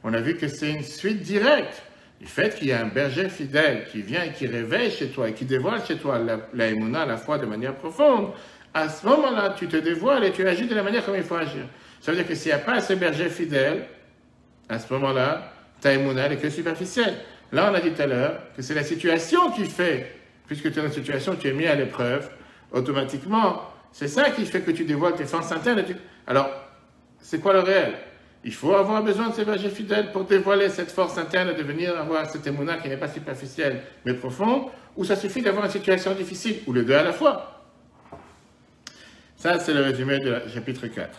On a vu que c'est une suite directe du fait qu'il y a un berger fidèle qui vient et qui réveille chez toi et qui dévoile chez toi la émouna, la foi de manière profonde. À ce moment-là, tu te dévoiles et tu agis de la manière comme il faut agir. Ça veut dire que s'il n'y a pas ce berger fidèle, à ce moment-là, ta émouna n'est que superficielle. Là, on a dit tout à l'heure que c'est la situation qui fait, puisque tu es dans une situation, tu es mis à l'épreuve, automatiquement, c'est ça qui fait que tu dévoiles tes forces internes. Alors, c'est quoi le réel? Il faut avoir besoin de ces bergers fidèles pour dévoiler cette force interne et devenir avoir cette émouna qui n'est pas superficielle, mais profonde, ou ça suffit d'avoir une situation difficile, ou les deux à la fois. Ça, c'est le résumé du chapitre 4.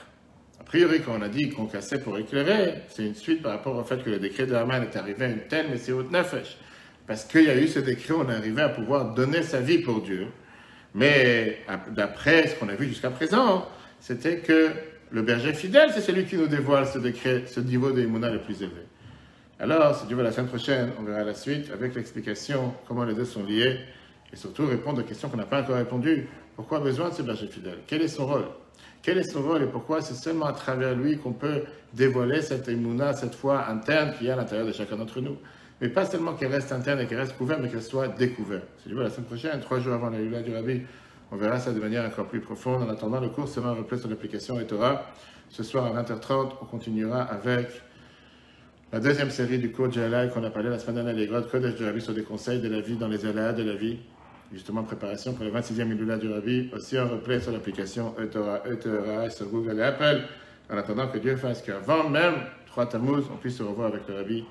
A priori, quand on a dit qu'on cassait pour éclairer, c'est une suite par rapport au fait que le décret de Haman est arrivé à une telle Messihout Nefesh. Parce qu'il y a eu ce décret, on est arrivé à pouvoir donner sa vie pour Dieu. Mais d'après ce qu'on a vu jusqu'à présent, c'était que le berger fidèle, c'est celui qui nous dévoile ce décret, ce niveau d'Emouna le plus élevé. Alors, si Dieu veut, la semaine prochaine, on verra la suite avec l'explication, comment les deux sont liés, et surtout répondre aux questions qu'on n'a pas encore répondues. Pourquoi besoin de ce berger fidèle? Quel est son rôle? Quel est son rôle et pourquoi c'est seulement à travers lui qu'on peut dévoiler cette émouna, cette foi interne qu'il y a à l'intérieur de chacun d'entre nous? Mais pas seulement qu'elle reste interne et qu'elle reste couverte, mais qu'elle soit découverte. Si Dieu veut, la semaine prochaine, 3 jours avant la Lula du Rabbi, on verra ça de manière encore plus profonde. En attendant, le cours sera repris sur l'application et Torah. Ce soir à 20h30, on continuera avec la deuxième série du cours de Jalal qu'on a parlé la semaine dernière, les grottes Kodesh du Rabbi sur des conseils de la vie dans les aléas de la vie. Justement, préparation pour le 26e Lula du Rabbi. Aussi en replay sur l'application Etora, sur Google et Apple. En attendant que Dieu fasse qu'avant même 3 Tammuz, on puisse se revoir avec le Rabbi.